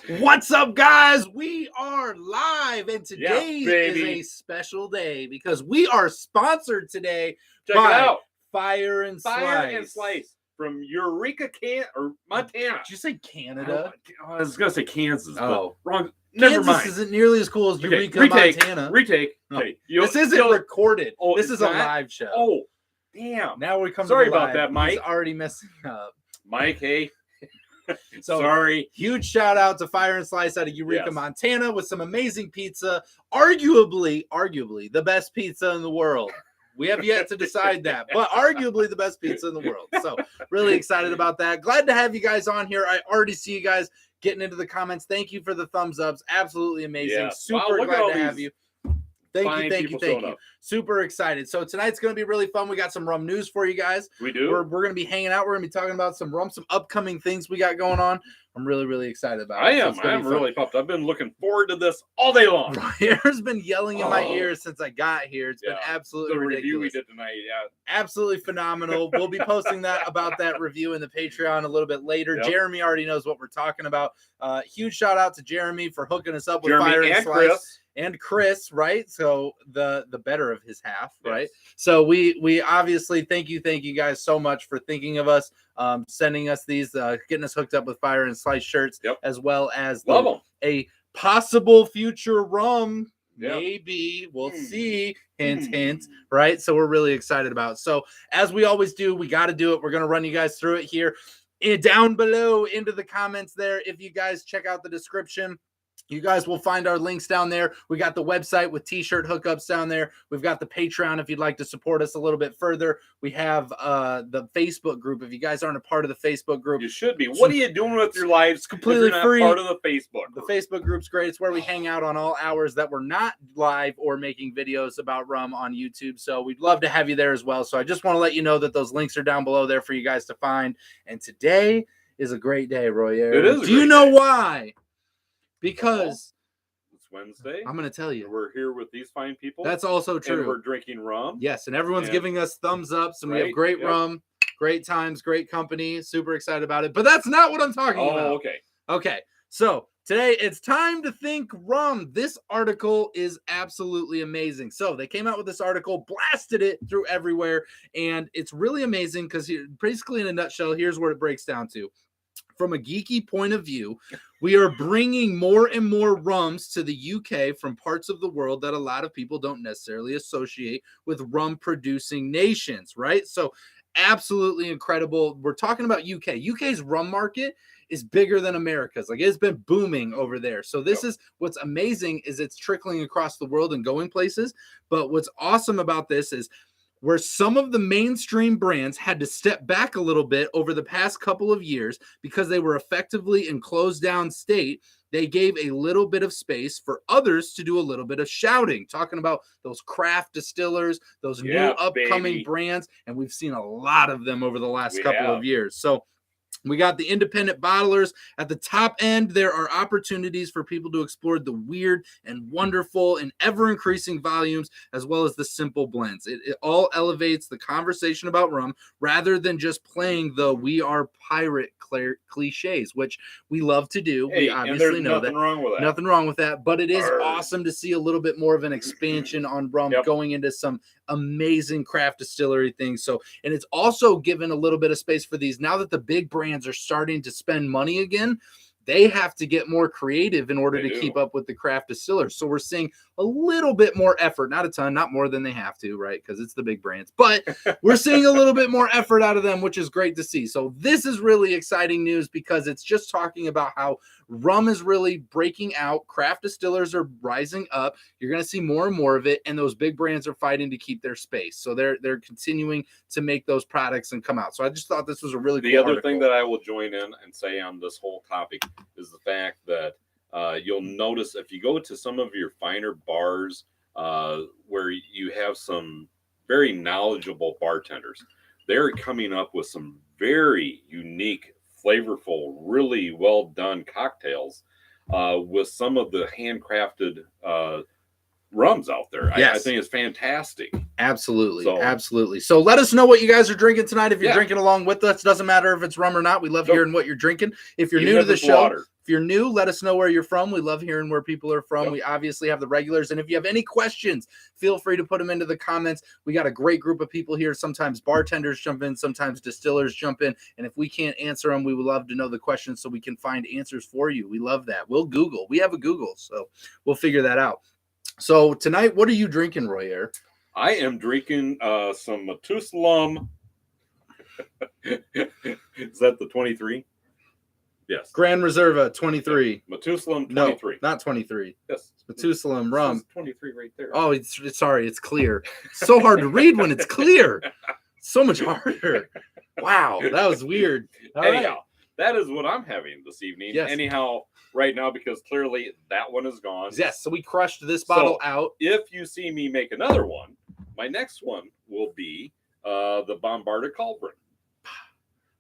What's up, guys? We are live, and today is baby. a special day because we are sponsored today Check by it out. Fire and Slice from Eureka, Montana. Did you say Canada? I was gonna say Kansas, Oh. but wrong. Never Kansas mind. isn't nearly as cool as Okay, Eureka, retake, Montana. Retake. No. Okay. This isn't recorded. Oh, this it's is a not? live show. Oh, damn. Now we come Sorry to the about live. that, Mike. He's already messing up. Mike, hey. So, sorry. Huge shout out to Fire and Slice out of Eureka, Yes. Montana, with some amazing pizza. Arguably the best pizza in the world. We have yet to decide that, but arguably the best pizza in the world. So really excited about that. Glad to have you guys on here. I already see you guys getting into the comments. Thank you for the thumbs ups. Absolutely amazing. Yeah. Super Wow, glad to have you. Thank you. Up. Super excited. So tonight's going to be really fun. We got some rum news for you guys. We do. We're going to be hanging out. We're going to be talking about some rum, some upcoming things we got going on. I'm really excited about it. I'm really pumped. I've been looking forward to this all day long. Ryan's been yelling in my ears since I got here. It's been absolutely the ridiculous. review we did tonight, Absolutely phenomenal. We'll be posting about that review in the Patreon a little bit later. Yep. Jeremy already knows what we're talking about. Huge shout out to Jeremy for hooking us up with Jeremy Fire and and Slice. Chris. And Chris, right? So the better of his half, right? Yes. So we obviously thank you guys so much for thinking of us, sending us these, getting us hooked up with Fire and Slice shirts, as well as a possible future rum. Maybe we'll see. Hint, right? So we're really excited about it. So as we always do, we got to do it. We're going to run you guys through it here. Down below into the comments there. If you guys check out the description, you guys will find our links down there. We got the website with t-shirt hookups down there. We've got the Patreon if you'd like to support us a little bit further. We have the Facebook group. If you guys aren't a part of the Facebook group, you should be. What are you doing with your lives? It's completely free. Part of the Facebook group. The Facebook group's great. It's where we hang out on all hours that we're not live or making videos about rum on YouTube. So we'd love to have you there as well. So I just want to let you know that those links are down below there for you guys to find. And today is a great day, Royer. It is. Do you know why? Because it's Wednesday. I'm going to tell you. We're here with these fine people. That's also true. And we're drinking rum. Yes, and everyone's giving us thumbs ups, and we have great rum, great times, great company. Super excited about it. But that's not what I'm talking about. Okay. So today it's time to think rum. This article is absolutely amazing. So they came out with this article, blasted it through everywhere, and it's really amazing because basically in a nutshell, here's what it breaks down to. From a geeky point of view, we are bringing more and more rums to the UK from parts of the world that a lot of people don't necessarily associate with rum producing nations, right? So absolutely incredible. We're talking about UK. UK's rum market is bigger than America's. Like, it's been booming over there. So this is what's amazing, is it's trickling across the world and going places. But what's awesome about this is where some of the mainstream brands had to step back a little bit over the past couple of years because they were effectively in closed down state, they gave a little bit of space for others to do a little bit of shouting, talking about those craft distillers, those new upcoming brands. And we've seen a lot of them over the last couple of years. So we got the independent bottlers. At the top end, there are opportunities for people to explore the weird and wonderful and ever-increasing volumes, as well as the simple blends. It all elevates the conversation about rum rather than just playing the "we are pirate" cliches, which we love to do. We obviously know that. Nothing wrong with that. But it is awesome to see a little bit more of an expansion on rum going into some amazing craft distillery things. So, and it's also given a little bit of space for these. Now that the big brands are starting to spend money again, they have to get more creative in order to keep up with the craft distillers. So we're seeing a little bit more effort, not a ton, not more than they have to, right? Because it's the big brands, but we're seeing a little bit more effort out of them, which is great to see. So this is really exciting news because it's just talking about how rum is really breaking out. Craft distillers are rising up. You're going to see more and more of it, and those big brands are fighting to keep their space. So they're continuing to make those products and come out. So I just thought this was a really cool article. The other thing that I will join in and say on this whole topic is the fact that you'll notice if you go to some of your finer bars where you have some very knowledgeable bartenders, they're coming up with some very unique, flavorful, really well done cocktails with some of the handcrafted rums out there. Yes. I think it's fantastic. Absolutely. So let us know what you guys are drinking tonight. If you're drinking along with us, doesn't matter if it's rum or not. We love hearing what you're drinking. If you're new to the show, you're new, let us know where you're from. We love hearing where people are from. We obviously have the regulars. And if you have any questions, feel free to put them into the comments. We got a great group of people here. Sometimes bartenders jump in, sometimes distillers jump in. And if we can't answer them, we would love to know the questions so we can find answers for you. We love that. We'll Google. We have a Google, so we'll figure that out. So tonight, what are you drinking, Royer? I am drinking some Methuselah. Is that the 23? Yes. Grand Reserva 23. Yeah. Methuselah 23. No, not 23. Yes. Methuselah rum. 23 right there. Oh, sorry, it's clear. So hard to read when it's clear. So much harder. Wow, that was weird. Anyhow, that is what I'm having this evening. Yes. Anyhow, right now, because clearly that one is gone. Yes, so we crushed this bottle out. If you see me make another one, my next one will be the Bombarded Cauldron.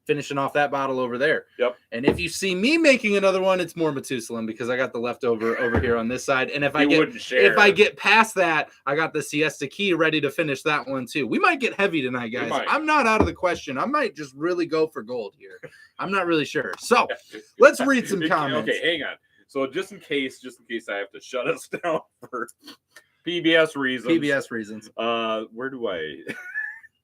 Finishing off that bottle over there. Yep. And if you see me making another one, it's more Methuselah because I got the leftover over here on this side. And if I get past that, I got the Siesta Key ready to finish that one too. We might get heavy tonight, guys. I'm not out of the question. I might just really go for gold here. I'm not really sure. So let's read some comments. Okay, hang on. So just in case I have to shut us down for PBS reasons. Where do I?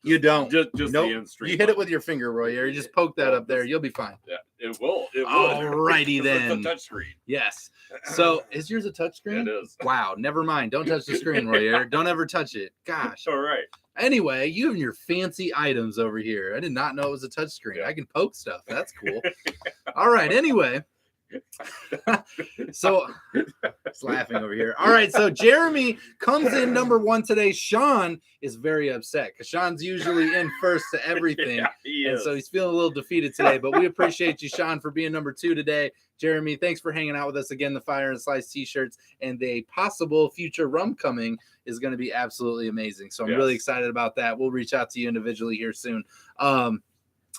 You don't. Just nope. the end stream. You hit it with your finger, Royer. You just poke that up there. You'll be fine. Yeah, it will. Alrighty then. It's a touch screen. Yes. So is yours a touch screen? It is. Wow. Never mind. Don't touch the screen, Royer. Don't ever touch it. Gosh. All right. Anyway, you and your fancy items over here. I did not know it was a touch screen. I can poke stuff. That's cool. All right. Anyway. So it's laughing over here. All right, so Jeremy comes in number 1 today. Sean is very upset because Sean's usually in first to everything. Yeah, he is. And so he's feeling a little defeated today, but we appreciate you, Sean, for being number 2 today. Jeremy, thanks for hanging out with us again. The Fire and Slice t-shirts and the possible future rum coming is going to be absolutely amazing. So I'm really excited about that. We'll reach out to you individually here soon.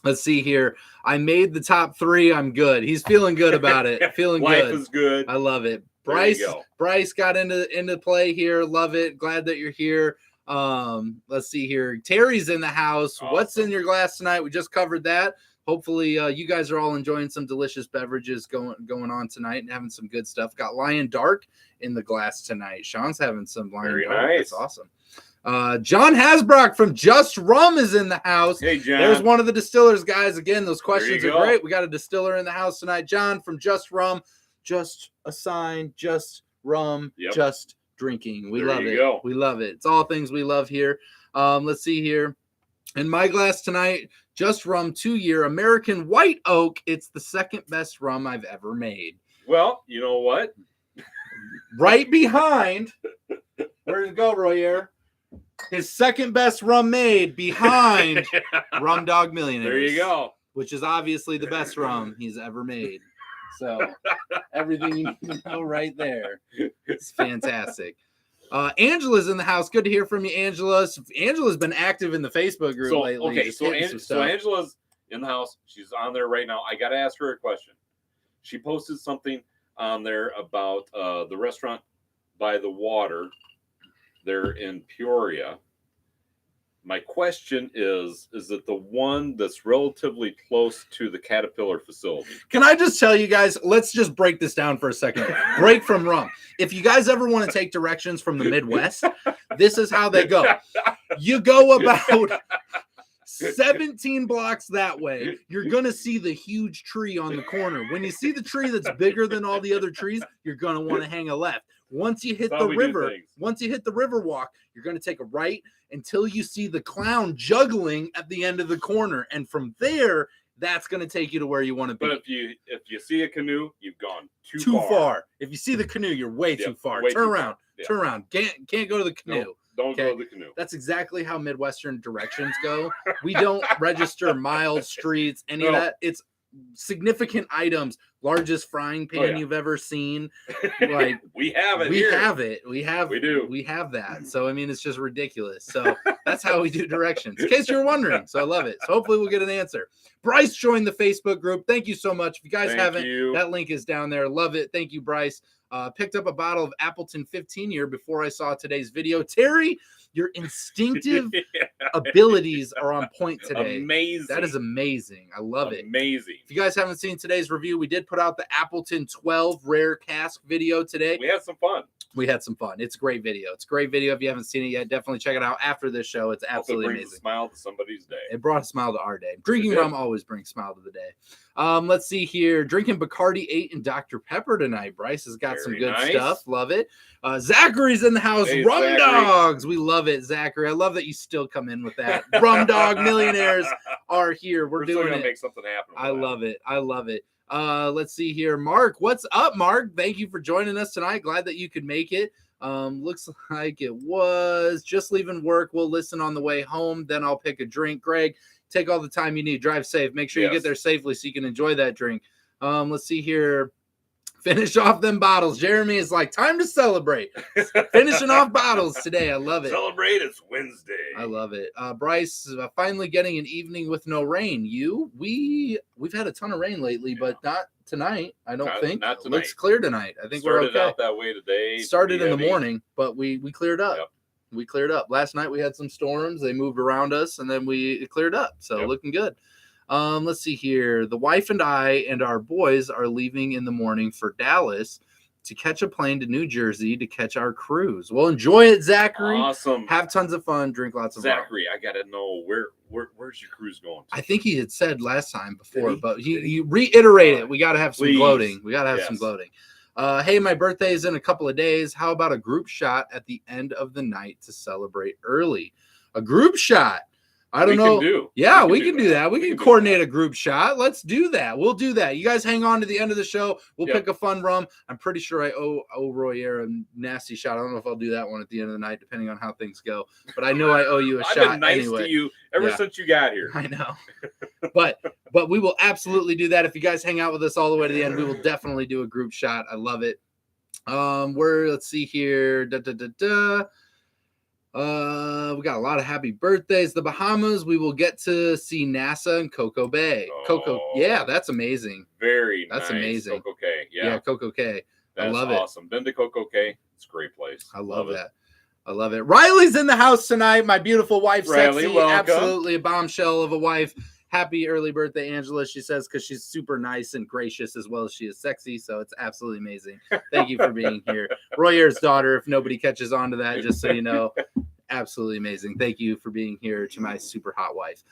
Let's see here. I made the top 3. I'm good. He's feeling good about it. Feeling Life good. Life is good. I love it. Bryce got into play here. Love it. Glad that you're here. Let's see here. Terry's in the house. Awesome. What's in your glass tonight? We just covered that. Hopefully you guys are all enjoying some delicious beverages going on tonight and having some good stuff. Got Lion Dark in the glass tonight. Sean's having some Lion Dark. Nice. That's awesome. John Hasbrock from Just Rum is in the house. Hey, John. There's one of the distillers, guys. Again, those questions are great. We got a distiller in the house tonight. John from Just Rum. Just a sign, just rum, just drinking. We love it. We love it. It's all things we love here. Let's see here. In my glass tonight, Just Rum 2-year American White Oak. It's the second best rum I've ever made. Well, you know what? Right behind. Where did it go, Royer? His second best rum made behind Rum Dog Millionaires. There you go. Which is obviously the best rum he's ever made. So everything you need to know right there. It's fantastic. Angela's in the house. Good to hear from you, Angela. Angela's been active in the Facebook group lately. Okay, so Angela's in the house. She's on there right now. I got to ask her a question. She posted something on there about the restaurant by the water there in Peoria. My question is it the one that's relatively close to the Caterpillar facility? Can I just tell you guys, let's just break this down for a second. Break from rum. If you guys ever want to take directions from the Midwest, this is how they go. You go about 17 blocks that way, you're going to see the huge tree on the corner. When you see the tree that's bigger than all the other trees, you're going to want to hang a left. Once you hit the river walk, you're going to take a right until you see the clown juggling at the end of the corner. And from there, that's going to take you to where you want to be. But if you see a canoe, you've gone too far. If you see the canoe, you're way too far. Turn around. Turn around. Can't go to the canoe. No, don't go to the canoe. That's exactly how Midwestern directions go. We don't register miles, streets, any of that. It's significant items. Largest frying pan you've ever seen. Like we have it. We here. have it. We have that. So I mean, it's just ridiculous. So that's how we do directions. In case you're wondering. So I love it. So hopefully we'll get an answer. Bryce joined the Facebook group. Thank you so much. If you guys haven't, that link is down there. Love it. Thank you, Bryce. Picked up a bottle of Appleton 15-year before I saw today's video. Terry, your instinctive abilities are on point today. Amazing. That is amazing. I love it. Amazing. If you guys haven't seen today's review, we did put put out the Appleton 12 rare cask video today. We had some fun. It's a great video. If you haven't seen it yet, definitely check it out after this show. It's absolutely brings amazing. A smile to somebody's day. It brought a smile to our day. Drinking rum always brings a smile to the day. Let's see here. Drinking Bacardi 8 and Dr. Pepper tonight. Bryce has got some good stuff. Love it. Zachary's in the house. Hey, Rum Zachary. Dogs. We love it, Zachary. I love that you still come in with that. Rum Dog Millionaires are here. We're doing it. Make something happen. I love it. Let's see here. Mark, what's up, Mark? Thank you for joining us tonight. Glad that you could make it. Looks like it was just leaving work. We'll listen on the way home. Then I'll pick a drink. Greg, take all the time you need. Drive safe. Make sure you get there safely so you can enjoy that drink. Let's see here. Finish off them bottles. Jeremy is like, time to celebrate. Finishing off bottles today. I love it. Celebrate. It's Wednesday. I love it. Bryce, finally getting an evening with no rain. We've had a ton of rain lately, but not tonight. I don't think. Not tonight. Looks clear tonight. I think we're okay. Started out that way today. Started in the morning, but we cleared up. Yep. We cleared up. Last night we had some storms. They moved around us, and then we cleared up. So looking good. Let's see here. The wife and I and our boys are leaving in the morning for Dallas to catch a plane to New Jersey to catch our cruise. Well, enjoy it, Zachary. Awesome. Have tons of fun. Drink lots of Zachary, I gotta know where's your cruise going to? I think he had said last time before, but he reiterate it. We got to have some gloating. Some gloating. Hey, my birthday is in a couple of days. How about a group shot at the end of the night to celebrate early? A group shot. I don't know. We can do that. We can coordinate a group shot. Let's do that. We'll do that. You guys hang on to the end of the show. We'll pick a fun rum. I'm pretty sure I owe Royer a nasty shot. I don't know if I'll do that one at the end of the night, depending on how things go. But I know I owe you a shot. I've been nice to you ever since you got here. I know. But we will absolutely do that. If you guys hang out with us all the way to the end, we will definitely do a group shot. I love it. Let's see here. We got a lot of happy birthdays. The Bahamas, we will get to see NASA and Coco Bay. That's amazing. That's amazing. Coco Cay. Yeah, Coco Cay. I love it. Awesome. Been to Coco Cay. It's a great place. I love that. I love it. Riley's in the house tonight. My beautiful wife, Riley, Sexy. welcome. Absolutely a bombshell of a wife. Happy early birthday, Angela, she says, because she's super nice and gracious as well as she is sexy. So it's absolutely amazing. Thank you for being here. Royer's daughter, if nobody catches on to that, just so you know, absolutely amazing. Thank you for being here to my super hot wife.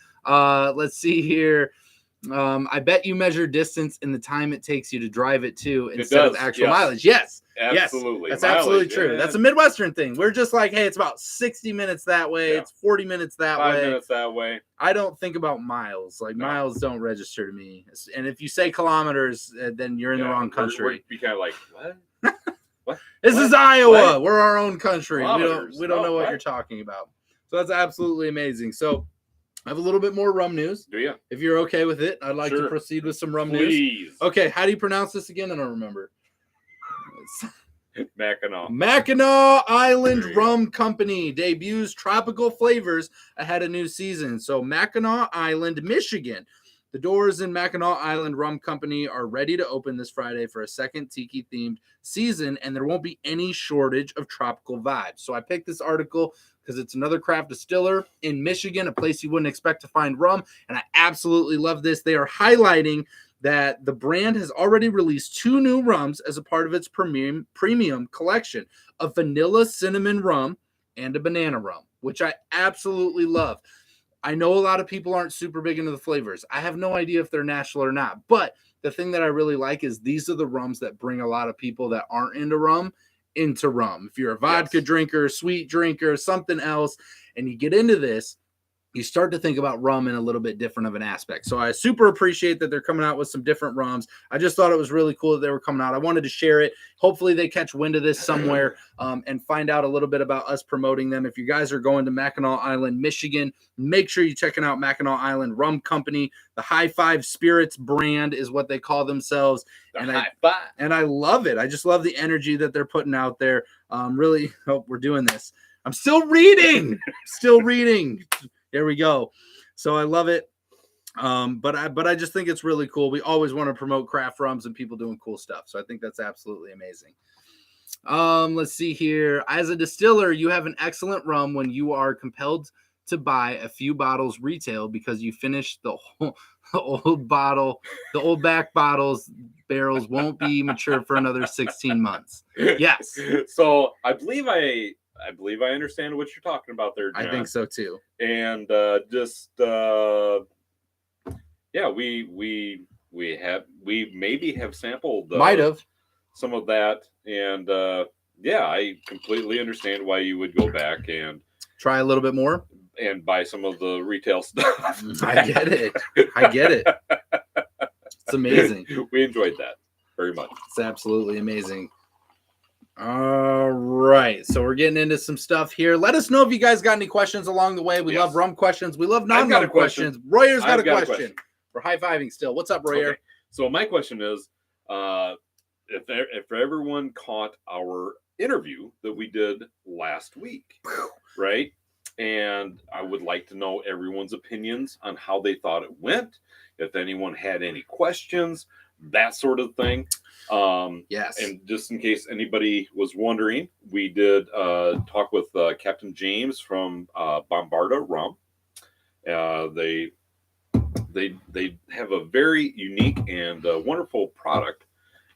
Let's see here. I bet you measure distance in the time it takes you to drive it too instead of actual mileage. Yes. Absolutely. That's absolutely true. Yeah. That's a Midwestern thing. We're just like, hey, it's about 60 minutes that way. Yeah. It's 40 minutes that way. 5 minutes that way. I don't think about miles. Miles don't register to me. And if you say kilometers, then you're in the wrong country. Be kind of like, what? What? This is Iowa. What? We're our own country. We don't know what you're talking about. So that's absolutely amazing. So I have a little bit more rum news. Do you? If you're okay with it, I'd like to proceed with some rum news. Okay, how do you pronounce this again? I don't remember. Mackinac Island Rum Company debuts tropical flavors ahead of new season. So Mackinac Island, Michigan. The doors in Mackinac Island Rum Company are ready to open this Friday for a second tiki-themed season, and there won't be any shortage of tropical vibes. So I picked this article because it's another craft distiller in Michigan, a place you wouldn't expect to find rum, and I absolutely love this. They are highlighting that the brand has already released 2 new rums as a part of its premium collection, a vanilla cinnamon rum and a banana rum, which I absolutely love. I know a lot of people aren't super big into the flavors. I have no idea if they're national or not, but the thing that I really like is these are the rums that bring a lot of people that aren't into rum into rum. If you're a vodka drinker, sweet drinker, something else, and you get into this, you start to think about rum in a little bit different of an aspect. So I super appreciate that they're coming out with some different rums. I just thought it was really cool that they were coming out. I wanted to share it. Hopefully they catch wind of this somewhere and find out a little bit about us promoting them. If you guys are going to Mackinac Island, Michigan, make sure you're checking out Mackinac Island Rum Company. The High Five Spirits brand is what they call themselves. And I love it. I just love the energy that they're putting out there. Really hope we're doing this. I'm still reading. There we go. So I love it. But I just think it's really cool. We always want to promote craft rums and people doing cool stuff. So I think that's absolutely amazing. Let's see here. As a distiller, you have an excellent rum when you are compelled to buy a few bottles retail because you finished the the old back bottles, barrels won't be mature for another 16 months. Yes. So I believe I understand what you're talking about there, John. I think so too. And we maybe have sampled might have some of that, and I completely understand why you would go back and try a little bit more and buy some of the retail stuff. I get it. It's amazing. We enjoyed that very much. It's absolutely amazing. All right, so we're getting into some stuff here. Let us know if you guys got any questions along the way. We love rum questions. We love non-rum questions. Royer's got a question. We're high-fiving still. What's up, Royer? Okay. So my question is, if everyone caught our interview that we did last week, right? And I would like to know everyone's opinions on how they thought it went. If anyone had any questions, that sort of thing. Yes. And just in case anybody was wondering, we did talk with Captain James from Bombarda Rum. They have a very unique and wonderful product,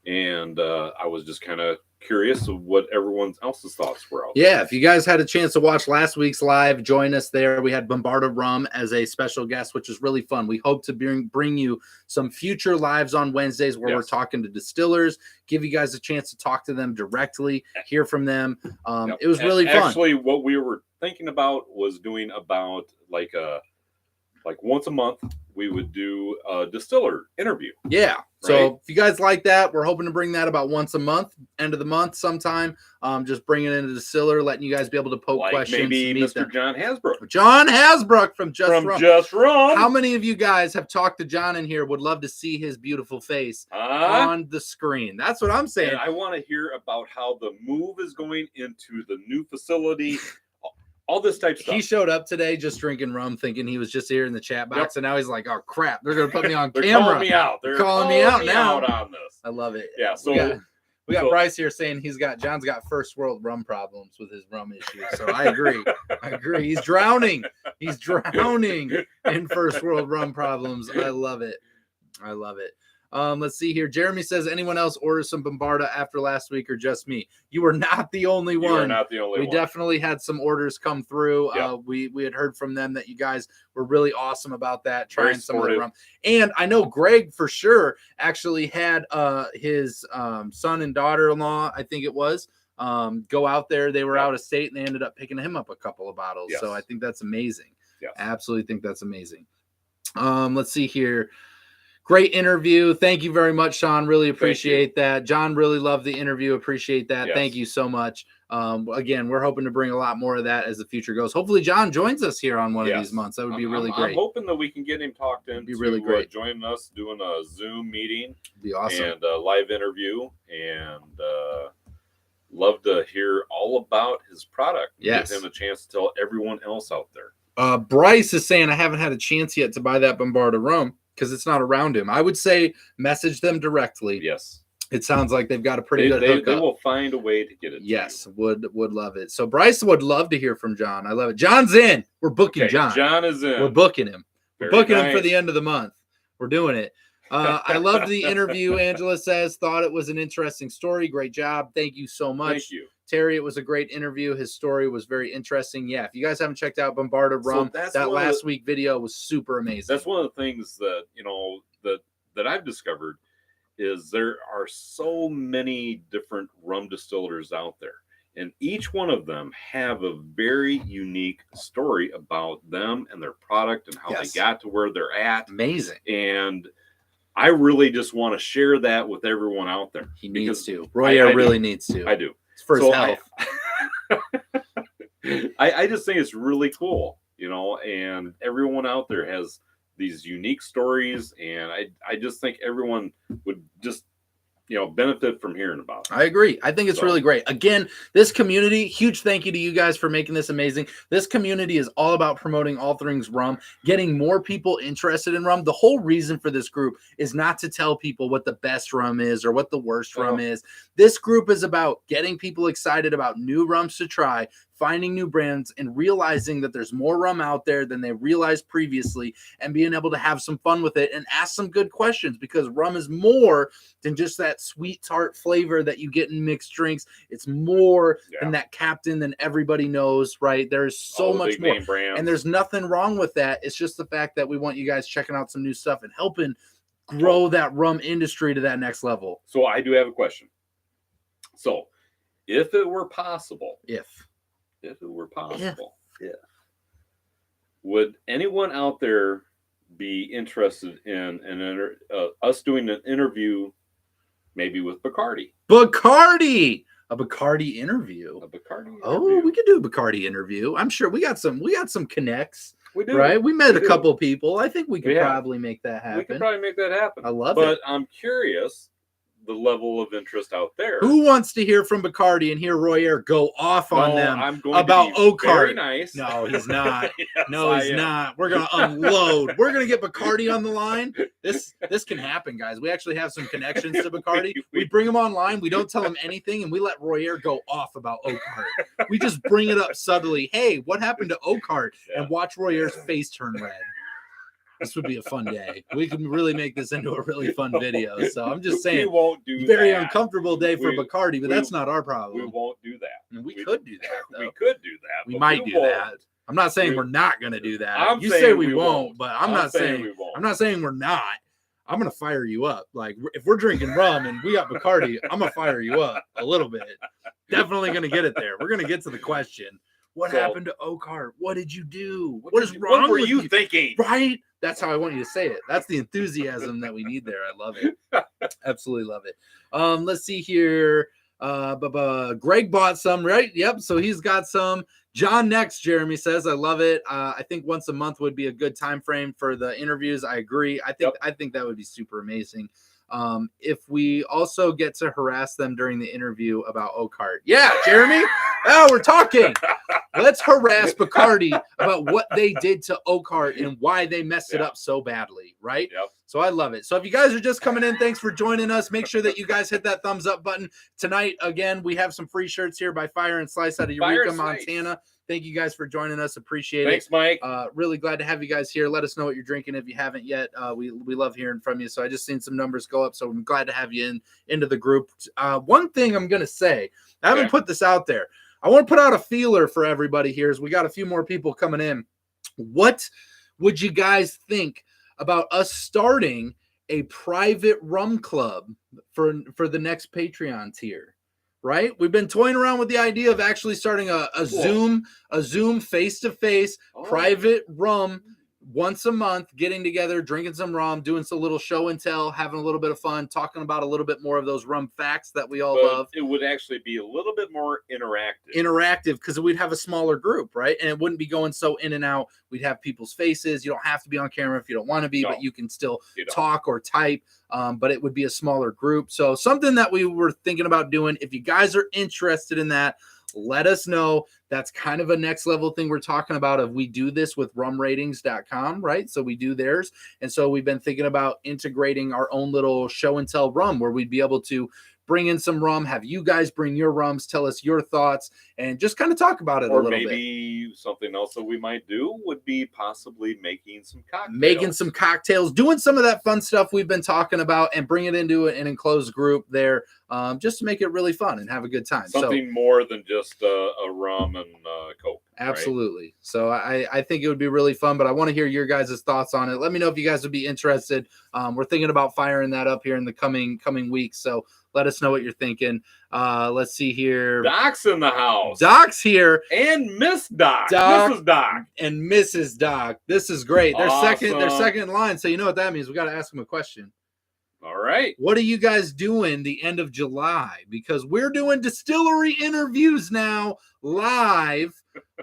and I was just kind of curious of what everyone else's thoughts were out there. Yeah, if you guys had a chance to watch last week's live, join us there. We had Bombarda Rum as a special guest, which is really fun. We hope to bring you some future lives on Wednesdays where we're talking to distillers, give you guys a chance to talk to them directly, hear from them. It was really fun. Actually, what we were thinking about was doing about like once a month, we would do a distiller interview. Yeah. So if you guys like that, we're hoping to bring that about once a month, end of the month sometime. Just bringing in a distiller, letting you guys be able to poke questions. Maybe Mr. John Hasbrook. John Hasbrook from Just Rum. How How many of you guys have talked to John in here, would love to see his beautiful face on the screen? That's what I'm saying. And I want to hear about how the move is going into the new facility. All this type of stuff. He showed up today just drinking rum, thinking he was just here in the chat box, and now he's like, "Oh crap, they're gonna put me on camera." Calling me out. They're calling me out now on this. I love it. Yeah. So we got Bryce here saying John's got first world rum problems with his rum issues. So I agree. He's drowning. He's drowning in first world rum problems. I love it. Let's see here. Jeremy says, anyone else order some Bombarda after last week or just me? You were not the only one. You are not the only one. We definitely had some orders come through. Yep. We had heard from them that you guys were really awesome about that, trying some of the rum. And I know Greg for sure actually had his son and daughter-in-law, I think it was, go out there. They were out of state and they ended up picking him up a couple of bottles. Yes. So I think that's amazing. Yes. Absolutely think that's amazing. Let's see here. Great interview. Thank you very much, Sean. Really appreciate that. John really loved the interview. Appreciate that. Yes. Thank you so much. Again, we're hoping to bring a lot more of that as the future goes. Hopefully, John joins us here on one of these months. That would be really great. I'm hoping that we can get him talked into be really great. Joining us, doing a Zoom meeting. Be awesome. And a live interview. And love to hear all about his product. Yes. Give him a chance to tell everyone else out there. Bryce is saying, I haven't had a chance yet to buy that Bombarda rum because it's not around him. I would say message them directly. Yes. It sounds like they've got a pretty good hookup. They will find a way to get it. Yes, would love it. So Bryce would love to hear from John. I love it. John's in. We're booking John. John is in. We're booking him. Very We're booking nice. him for the end of the month. We're doing it. I loved the interview. Angela says, thought it was an interesting story. Great job. Thank you so much. Thank you. Terry, it was a great interview. His story was very interesting. Yeah, if you guys haven't checked out Bombarda Rum, that last week video was super amazing. That's one of the things that, that I've discovered is there are so many different rum distillers out there. And each one of them have a very unique story about them and their product and how they got to where they're at. Amazing. And I really just want to share that with everyone out there. He needs to. Royer really needs to. I do. It's for his health. I just think it's really cool, and everyone out there has these unique stories, and I just think everyone would just benefit from hearing about it. I agree. I think it's really great. Again, this community, huge thank you to you guys for making this amazing. This community is all about promoting all things rum, getting more people interested in rum. The whole reason for this group is not to tell people what the best rum is or what the worst rum is. This group is about getting people excited about new rums to try, finding new brands and realizing that there's more rum out there than they realized previously, and being able to have some fun with it and ask some good questions, because rum is more than just that sweet tart flavor that you get in mixed drinks. It's more than that Captain than everybody knows, right? There's so much more, and there's nothing wrong with that. It's just the fact that we want you guys checking out some new stuff and helping grow that rum industry to that next level. So I do have a question. So if it were possible, would anyone out there be interested in us doing an interview, maybe with Bacardi? A Bacardi interview. Oh, we could do a Bacardi interview. I'm sure we got some connects. We do. Right? We met a couple people. I think we could probably make that happen. We could probably make that happen. I love it. But I'm curious the level of interest out there. Who wants to hear from Bacardi and hear Royer go off on them about Oakheart? Very nice. No, he's not. Yes, no, he's not. We're gonna unload. We're gonna get Bacardi on the line. This can happen, guys. We actually have some connections to Bacardi. We bring him online. We don't tell him anything, and we let Royer go off about Oakheart. We just bring it up subtly. Hey, what happened to Oakheart? And watch Royer's face turn red. This would be a fun day. We could really make this into a really fun video. So I'm just saying, we won't do very that. Uncomfortable day for Bacardi, but that's not our problem. We won't do that. We could do that, though. We could do that. We might do that. I'm not saying we're not going to do that. You say we won't, but I'm not saying we won't. I'm not saying we're not. I'm going to fire you up. Like, if we're drinking rum and we got Bacardi, I'm going to fire you up a little bit. Definitely going to get it there. We're going to get to the question. What happened to Oakheart? What did you do? What is wrong with you? What were you thinking? Right? That's how I want you to say it. That's the enthusiasm that we need there. I love it. Absolutely love it. Let's see here. Greg bought some, right? Yep. So he's got some. John next, Jeremy says, I love it. I think once a month would be a good time frame for the interviews. I agree. I think that would be super amazing. If we also get to harass them during the interview about Oakheart. Yeah, Jeremy. Oh, we're talking. Let's harass Bacardi about what they did to Oakheart and why they messed it up so badly, right? Yep. So I love it. So if you guys are just coming in, thanks for joining us. Make sure that you guys hit that thumbs up button. Tonight, again, we have some free shirts here by Fire and Slice out of Eureka, Montana. Thank you guys for joining us. Appreciate it. Thanks, Mike. Really glad to have you guys here. Let us know what you're drinking if you haven't yet. We love hearing from you. So I just seen some numbers go up, so I'm glad to have you into the group. One thing I'm going to say, I haven't put this out there. I want to put out a feeler for everybody here as we got a few more people coming in. What would you guys think about us starting a private rum club for the next Patreon tier? Right? We've been toying around with the idea of actually starting a Zoom face-to-face private rum once a month, getting together, drinking some rum, doing some little show and tell, having a little bit of fun, talking about a little bit more of those rum facts that we all love. It would actually be a little bit more interactive. Because we'd have a smaller group, right? And it wouldn't be going so in and out. We'd have people's faces. You don't have to be on camera if you don't want to be, but you can still talk or type. But it would be a smaller group. So something that we were thinking about doing, if you guys are interested in that, let us know. That's kind of a next level thing we're talking about. If we do this with rumratings.com, right? So we do theirs. And so we've been thinking about integrating our own little show and tell rum where we'd be able to bring in some rum, have you guys bring your rums, tell us your thoughts, and just kind of talk about it a little bit. Or maybe something else that we might do would be possibly making some cocktails. Doing some of that fun stuff we've been talking about and bring it into an enclosed group there, just to make it really fun and have a good time. Something more than just a rum and Coke. Absolutely. Right? So I think it would be really fun, but I want to hear your guys' thoughts on it. Let me know if you guys would be interested. We're thinking about firing that up here in the coming weeks. So let us know what you're thinking. Let's see here. Doc's in the house. Doc's here. And Miss Doc. Mrs. Doc. And Mrs. Doc. This is great. They're second in line. So you know what that means. We got to ask them a question. All right. What are you guys doing the end of July? Because we're doing distillery interviews now live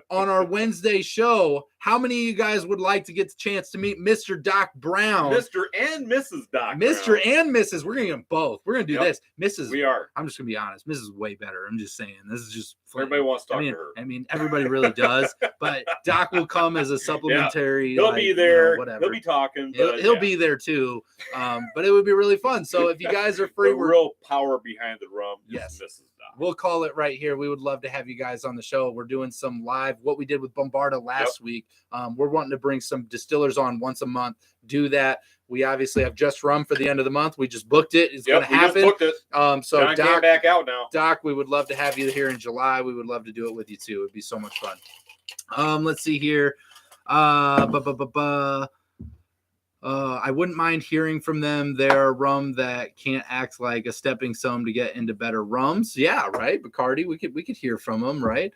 on our Wednesday show. How many of you guys would like to get the chance to meet Mr. Doc Brown? Mr. and Mrs. Doc Mr. and Mrs. We're going to get them both. We're going to do this. Mrs. We are. I'm just going to be honest. Mrs. is way better. I'm just saying. This is just fun. Everybody wants to talk to her. I mean, everybody really does. But Doc will come as a supplementary. He'll be there. Whatever. He'll be talking. He'll be there too. But it would be really fun. So if you guys are free, the real power behind the rum is Mrs. Doc. we'll call it right here. We would love to have you guys on the show. We're doing some live, what we did with Bombarda last week. We're wanting to bring some distillers on once a month, do that. We obviously have Just Rum for the end of the month. We just booked it. It's going to happen. Just booked it. So John Doc, back out now. Doc, we would love to have you here in July. We would love to do it with you too. It'd be so much fun. Let's see here. I wouldn't mind hearing from them. They're a rum that can't act like a stepping stone to get into better rums. Yeah, right. Bacardi, we could hear from them, right?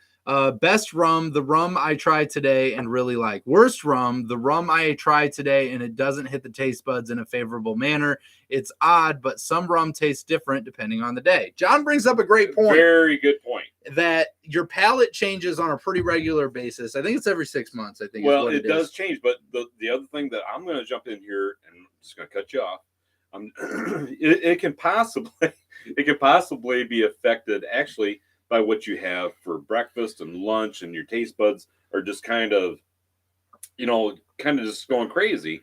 Best rum, the rum I tried today and really like. Worst rum, the rum I tried today and it doesn't hit the taste buds in a favorable manner. It's odd, but some rum tastes different depending on the day. John brings up a great point. Very good point. That your palate changes on a pretty regular basis. I think it's every 6 months. I think. Well, it does change, but the other thing that I'm going to jump in here and I'm just going to cut you off. It can possibly be affected actually by what you have for breakfast and lunch, and your taste buds are just kind of just going crazy.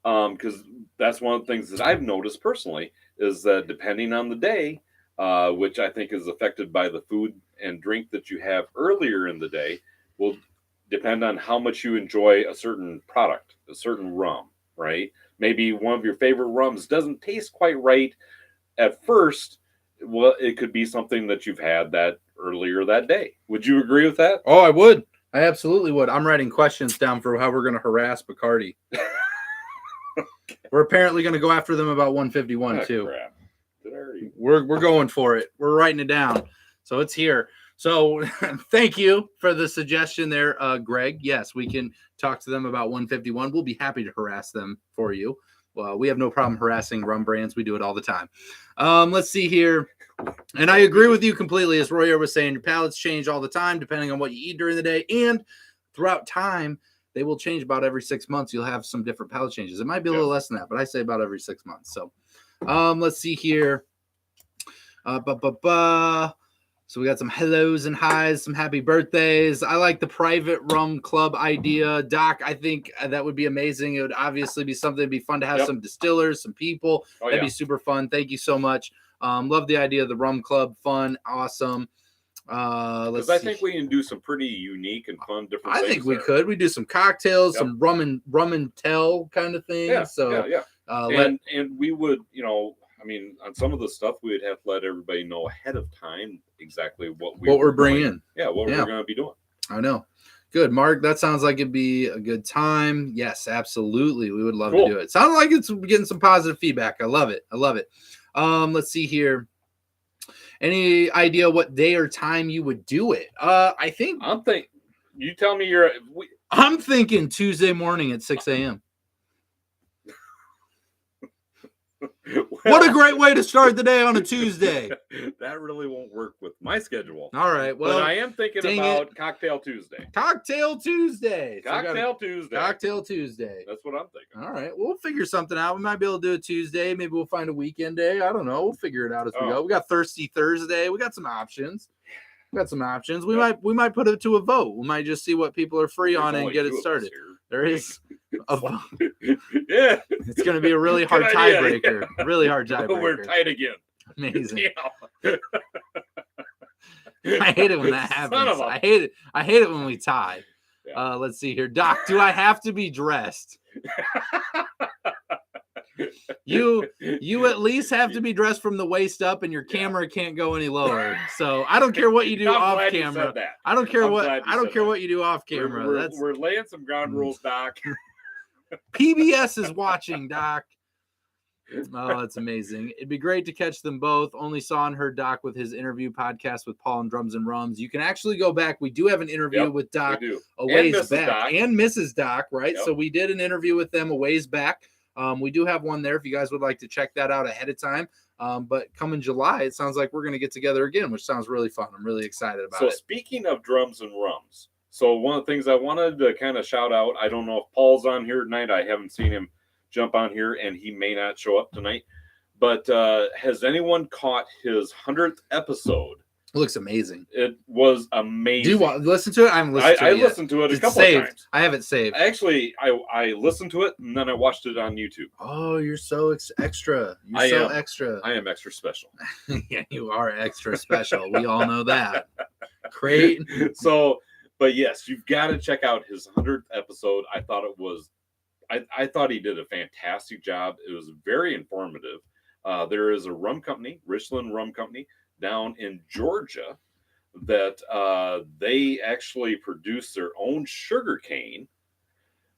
Because that's one of the things that I've noticed personally is that depending on the day, which I think is affected by the food and drink that you have earlier in the day, will depend on how much you enjoy a certain product, a certain rum, right? Maybe one of your favorite rums doesn't taste quite right at first. Well, it could be something that you've had that earlier that day. Would you agree with that? Oh, I would. I absolutely would. I'm writing questions down for how we're going to harass Bacardi. We're apparently going to go after them about 151 too. Crap. We're going for it. We're writing it down. So it's here. So thank you for the suggestion there, Greg. Yes, we can talk to them about 151. We'll be happy to harass them for you. Well, we have no problem harassing rum brands. We do it all the time. Let's see here. And I agree with you completely. As Royer was saying, your palates change all the time depending on what you eat during the day. And throughout time, they will change about every 6 months. You'll have some different palate changes. It might be a little less than that, but I say about every 6 months. So let's see here. So we got some hellos and highs, some happy birthdays. I like the private rum club idea. Doc, I think that would be amazing. It would obviously be something that'd be fun to have some distillers, some people. That'd be super fun. Thank you so much. Love the idea of the rum club. Fun. Awesome. Because I think we can do some pretty unique and fun different things. I think we could. We do some cocktails, some rum and tell kind of thing. And we would, on some of the stuff we would have to let everybody know ahead of time exactly what we're bringing. What we're going to be doing. I know. Good, Mark. That sounds like it'd be a good time. Yes, absolutely. We would love to do it. Sounds like it's getting some positive feedback. I love it. Let's see here. Any idea what day or time you would do it? You tell me I'm thinking Tuesday morning at 6 a.m. What a great way to start the day on a Tuesday. That really won't work with my schedule. All right. Well, but I am thinking about Cocktail Tuesday. Cocktail Tuesday. Cocktail Tuesday. Cocktail Tuesday. That's what I'm thinking. All right. We'll figure something out. We might be able to do it Tuesday. Maybe we'll find a weekend day. I don't know. We'll figure it out as we go. We got Thirsty Thursday. We got some options. We might put it to a vote. We might just see what people are free on and get it started. There is a vote. Yeah. It's going to be a really hard tiebreaker. Yeah. Really hard tiebreaker. We're tied again. Amazing. Yeah. I hate it when that happens. I hate it when we tie. Yeah. Let's see here. Doc, do I have to be dressed? You at least have to be dressed from the waist up, and your camera can't go any lower. So I don't care what you do off camera. I don't care what you do off camera. We're laying some ground rules, Doc. PBS is watching, Doc. Oh, that's amazing. It'd be great to catch them both. Only saw and heard Doc with his interview podcast with Paul and Drums and Rums. You can actually go back. We do have an interview with Doc a ways back. And Mrs. Doc, right? Yep. So we did an interview with them a ways back. We do have one there if you guys would like to check that out ahead of time. But come in July, it sounds like we're going to get together again, which sounds really fun. I'm really excited about it. So speaking of drums and rums, so one of the things I wanted to kind of shout out, I don't know if Paul's on here tonight. I haven't seen him jump on here, and he may not show up tonight. But has anyone caught his 100th episode It looks amazing. It was amazing. Do you want listen to it? I haven't listened to it. I listened to it a couple of times. I haven't saved. Actually, I listened to it and then I watched it on YouTube. Oh, you're so extra. You're extra. I am extra special. Yeah, you are extra special. We all know that. Great. So, but yes, you've got to check out his 100th episode. I thought it was, I thought he did a fantastic job. It was very informative. There is a rum company, Richland Rum Company, down in Georgia that they actually produce their own sugar cane.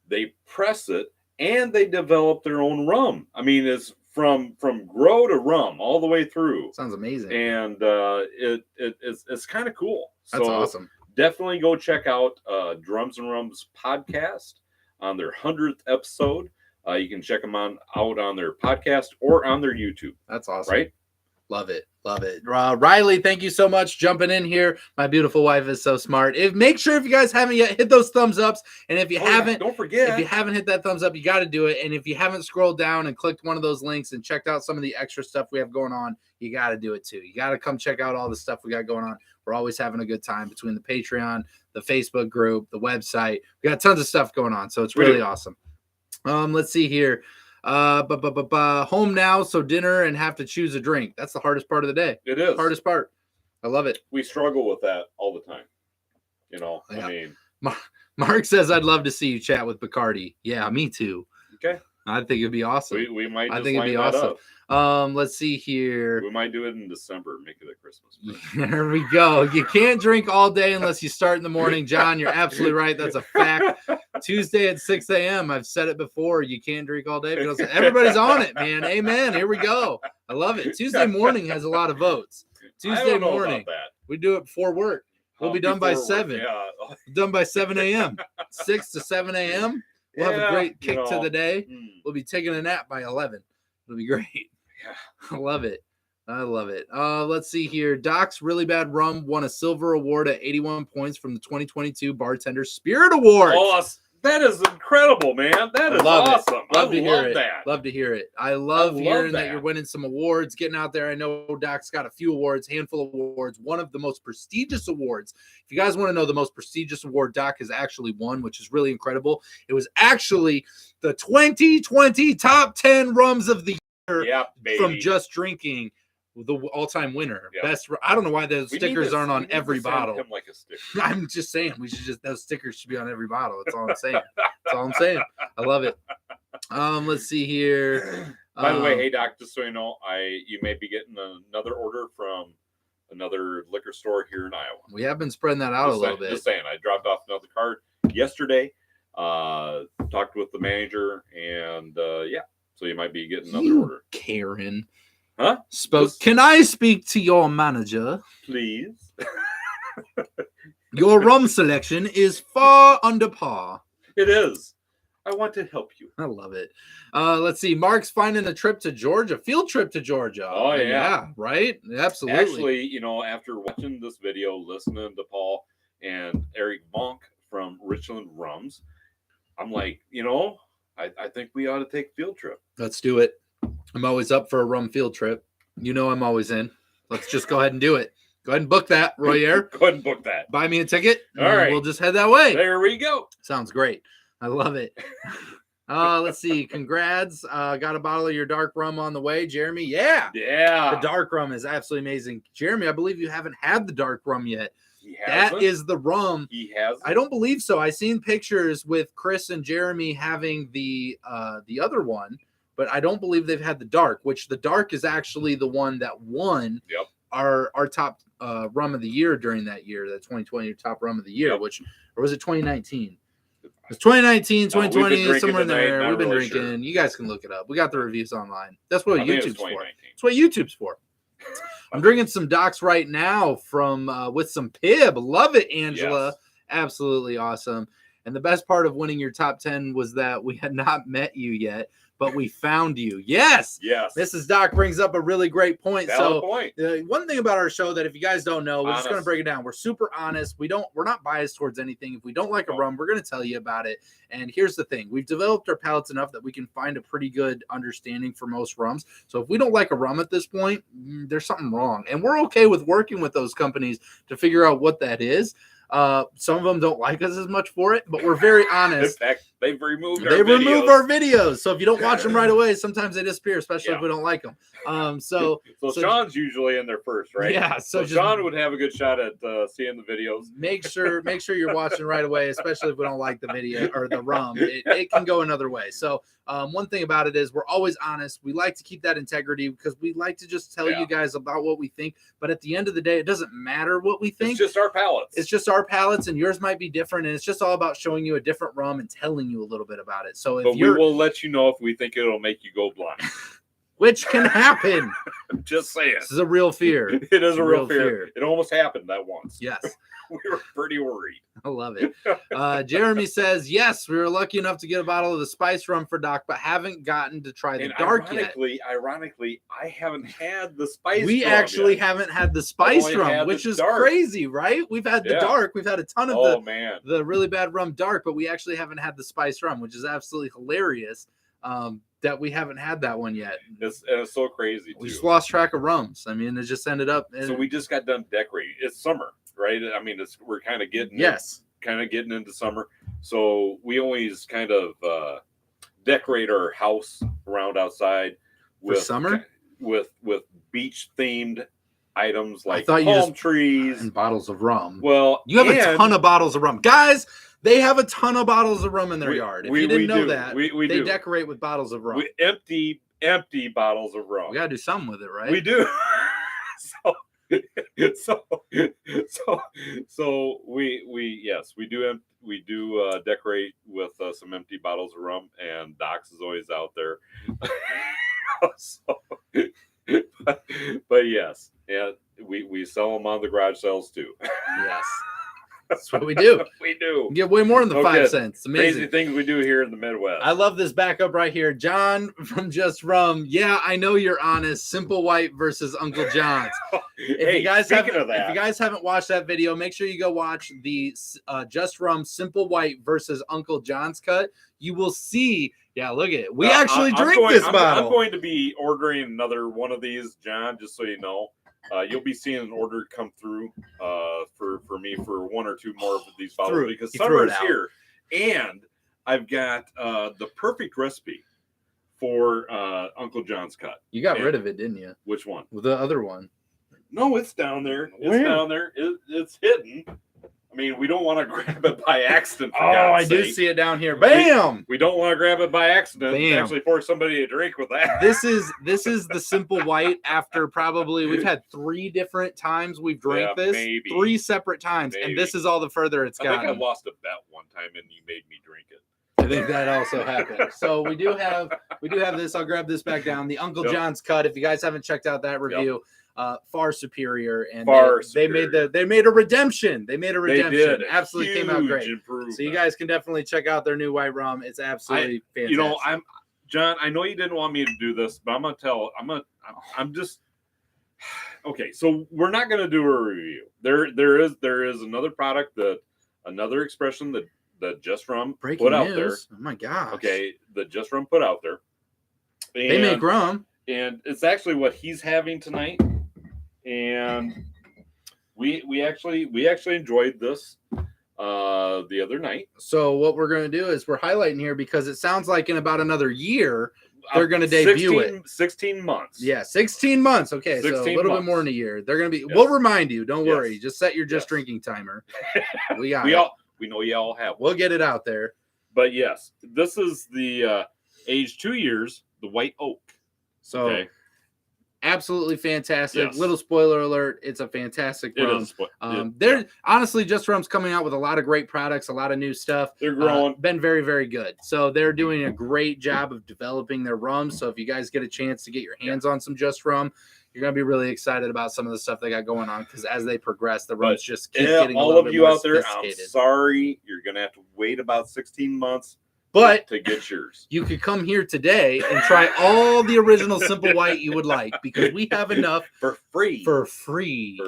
They press it and they develop their own rum. I mean, it's from grow to rum all the way through. Sounds amazing. And it's kind of cool. That's awesome. Definitely go check out Drums and Rums podcast on their 100th episode. You can check them out on their podcast or on their YouTube. That's awesome. Right? Love it. Love it. Riley, thank you so much jumping in here. My beautiful wife is so smart. Make sure if you guys haven't yet, hit those thumbs ups. And if you haven't, don't forget. If you haven't hit that thumbs up, you got to do it. And if you haven't scrolled down and clicked one of those links and checked out some of the extra stuff we have going on, you got to do it too. You got to come check out all the stuff we got going on. We're always having a good time between the Patreon, the Facebook group, the website. We got tons of stuff going on. So it's really awesome. Let's see here. Home now, so dinner and have to choose a drink. That's the hardest part of the day. It is. Hardest part. I love it. We struggle with that all the time. Yeah. I mean. Mark says, I'd love to see you chat with Bacardi. Yeah, me too. Okay. I think it'd be awesome. We might just I think it'd be awesome. Let's see here. We might do it in December. Make it a Christmas. There we go. You can't drink all day unless you start in the morning. John, you're absolutely right. That's a fact. Tuesday at 6 a.m. I've said it before. You can't drink all day. Everybody's on it, man. Amen. Here we go. I love it. Tuesday morning has a lot of votes. Tuesday morning. We do it before work. We'll be done by 7. Yeah. Done by 7 a.m. 6 to 7 a.m. We'll have a great kick to the day. We'll be taking a nap by 11. It'll be great. Yeah. I love it. I love it. Let's see here. Doc's Really Bad Rum won a silver award at 81 points from the 2022 Bartender Spirit Award. Oh, that is incredible, man. That is awesome. Love to hear it. Love to hear it. I love hearing that you're winning some awards, getting out there. I know Doc's got a few awards, handful of awards, one of the most prestigious awards. If you guys want to know the most prestigious award Doc has actually won, which is really incredible, it was actually the 2020 Top 10 Rums of the Year from Just Drinking. The all-time winner. Best. I don't know why those stickers aren't on every bottle. Him like a sticker. I'm just saying those stickers should be on every bottle. That's all I'm saying. That's all I'm saying. I love it. Let's see here. By the way, hey Doc, just so you know, you may be getting another order from another liquor store here in Iowa. We have been spreading that out a little bit. Just saying, I dropped off another card yesterday. Talked with the manager, and so you might be getting another order. Karen. Huh? Can I speak to your manager? Please. Your rum selection is far under par. It is. I want to help you. I love it. Let's see. Mark's finding a trip to Georgia, field trip to Georgia. Oh, yeah. Right? Absolutely. Actually, after watching this video, listening to Paul and Eric Vonk from Richland Rums, I'm like, I think we ought to take a field trip. Let's do it. I'm always up for a rum field trip. I'm always in. Let's just go ahead and do it. Go ahead and book that, Royer. Go ahead and book that. Buy me a ticket. All right. We'll just head that way. There we go. Sounds great. I love it. Let's see. Congrats. Got a bottle of your dark rum on the way, Jeremy. Yeah. Yeah. The dark rum is absolutely amazing. Jeremy, I believe you haven't had the dark rum yet. He hasn't? That is the rum. He has. I don't believe so. I seen pictures with Chris and Jeremy having the other one. But I don't believe they've had the dark, which the dark is actually the one that won our top rum of the year during that year, the 2020 top rum of the year, or was it 2019? It was 2019, 2020, somewhere in there. We've been drinking. Sure. You guys can look it up. We got the reviews online. That's what YouTube's for. That's what YouTube's for. I'm drinking some Doc's right now from with some Pib. Love it, Angela. Yes. Absolutely awesome. And the best part of winning your top 10 was that we had not met you yet. but we found you. Yes. Mrs. Doc brings up a really great point. Valid point. One thing about our show that if you guys don't know, we're honest. just going to break it down. We're super honest. We're not biased towards anything. If we don't like a rum, we're going to tell you about it. And here's the thing. We've developed our palates enough that we can find a pretty good understanding for most rums. So if we don't like a rum at this point, there's something wrong. And we're okay with working with those companies to figure out what that is. Some of them don't like us as much for it, but we're very honest. In fact, they've removed our videos. So if you don't watch them right away, sometimes they disappear, especially if we don't like them. So Sean's usually in there first, right? Yeah. So Sean would have a good shot at seeing the videos. Make sure you're watching right away, especially if we don't like the video or the rum. It can go another way. So one thing about it is we're always honest. We like to keep that integrity because we like to just tell you guys about what we think. But at the end of the day, it doesn't matter what we think. It's just our palates. It's just our palates, and yours might be different. And it's just all about showing you a different rum and telling you a little bit about it. So we will let you know if we think it'll make you go blind. Which can happen. Just saying. This is a real fear. It is a real fear. It almost happened that once. Yes. We were pretty worried. I love it. Jeremy says, yes, we were lucky enough to get a bottle of the spice rum for Doc, but haven't gotten to try the dark yet. Ironically, I haven't had the spice rum. We actually haven't had the spice rum, which is crazy, right? We've had the dark. We've had a ton of the really bad rum dark, but we actually haven't had the spice rum, which is absolutely hilarious. That we haven't had that one yet. It's so crazy. We just lost track of rums. I mean, it just ended up. So we just got done decorating. It's summer, right? I mean, we're kind of getting getting into summer. So we always kind of decorate our house around outside with summer with beach themed items like palm trees and bottles of rum. Well, you have a ton of bottles of rum, guys. They have a ton of bottles of rum in their yard. If you didn't know that, they decorate with bottles of rum. Empty bottles of rum. We gotta do something with it, right? We do. So we do decorate with some empty bottles of rum, and Doc's is always out there. But yes, we sell them on the garage sales too. Yes. That's what we do. We do. You get way more than the 5 cents. It's amazing. Crazy things we do here in the Midwest. I love this backup right here. John from Just Rum. Yeah, I know you're honest. Simple White versus Uncle John's. If you guys haven't watched that video, make sure you go watch the Just Rum Simple White versus Uncle John's cut. You will see. Yeah, look at it. We actually drink this bottle. I'm going to be ordering another one of these, John, just so you know. You'll be seeing an order come through for me for 1 or 2 more of these bottles because summer is here, and I've got the perfect recipe for Uncle John's cut. You got rid of it, didn't you? Which one? The other one. No, it's down there. Down there. It's hidden. I mean, we don't want to grab it by accident. I do see it down here. Bam! We don't want to grab it by accident. And actually force somebody to drink with that. This is the Simple White. After probably we've had 3 different times we've drank this, maybe 3 separate times, and this is all the further it's gotten. I think I lost a bet one time, and you made me drink it. I think that also happened. So we do have this. I'll grab this back down. The Uncle John's cut. If you guys haven't checked out that review. Far superior, and they made a redemption. They did. Absolutely came out great. So you guys can definitely check out their new white rum. It's absolutely fantastic. You know, John. I know you didn't want me to do this, but I'm just okay. So we're not going to do a review. There is another product another expression that Just Rum put out there. Oh my gosh. Okay, that Just Rum put out there. And, they make rum, and it's actually what he's having tonight. And we actually enjoyed this the other night. So what we're going to do is we're highlighting here because it sounds like in about another year they're going to debut 16 months. Yeah, 16 months. Okay, 16 so a little bit more than a year. They're going to be. Yes. We'll remind you. Don't worry. Just set your drinking timer. We know you all have. We'll get it out there. But yes, this is the age 2 years, the white oak. So. Okay. Absolutely fantastic. Yes. Little spoiler alert. It's a fantastic rum. They're honestly Just Rum's coming out with a lot of great products, a lot of new stuff. They're growing. Been very, very good. So they're doing a great job of developing their rums. So if you guys get a chance to get your hands on some Just Rum, you're going to be really excited about some of the stuff they got going on because as they progress, the rums just keep getting a little bit more sophisticated. I'm sorry. You're going to have to wait about 16 months But to get yours. You could come here today and try all the original Simple White you would like, because we have enough for free. For free.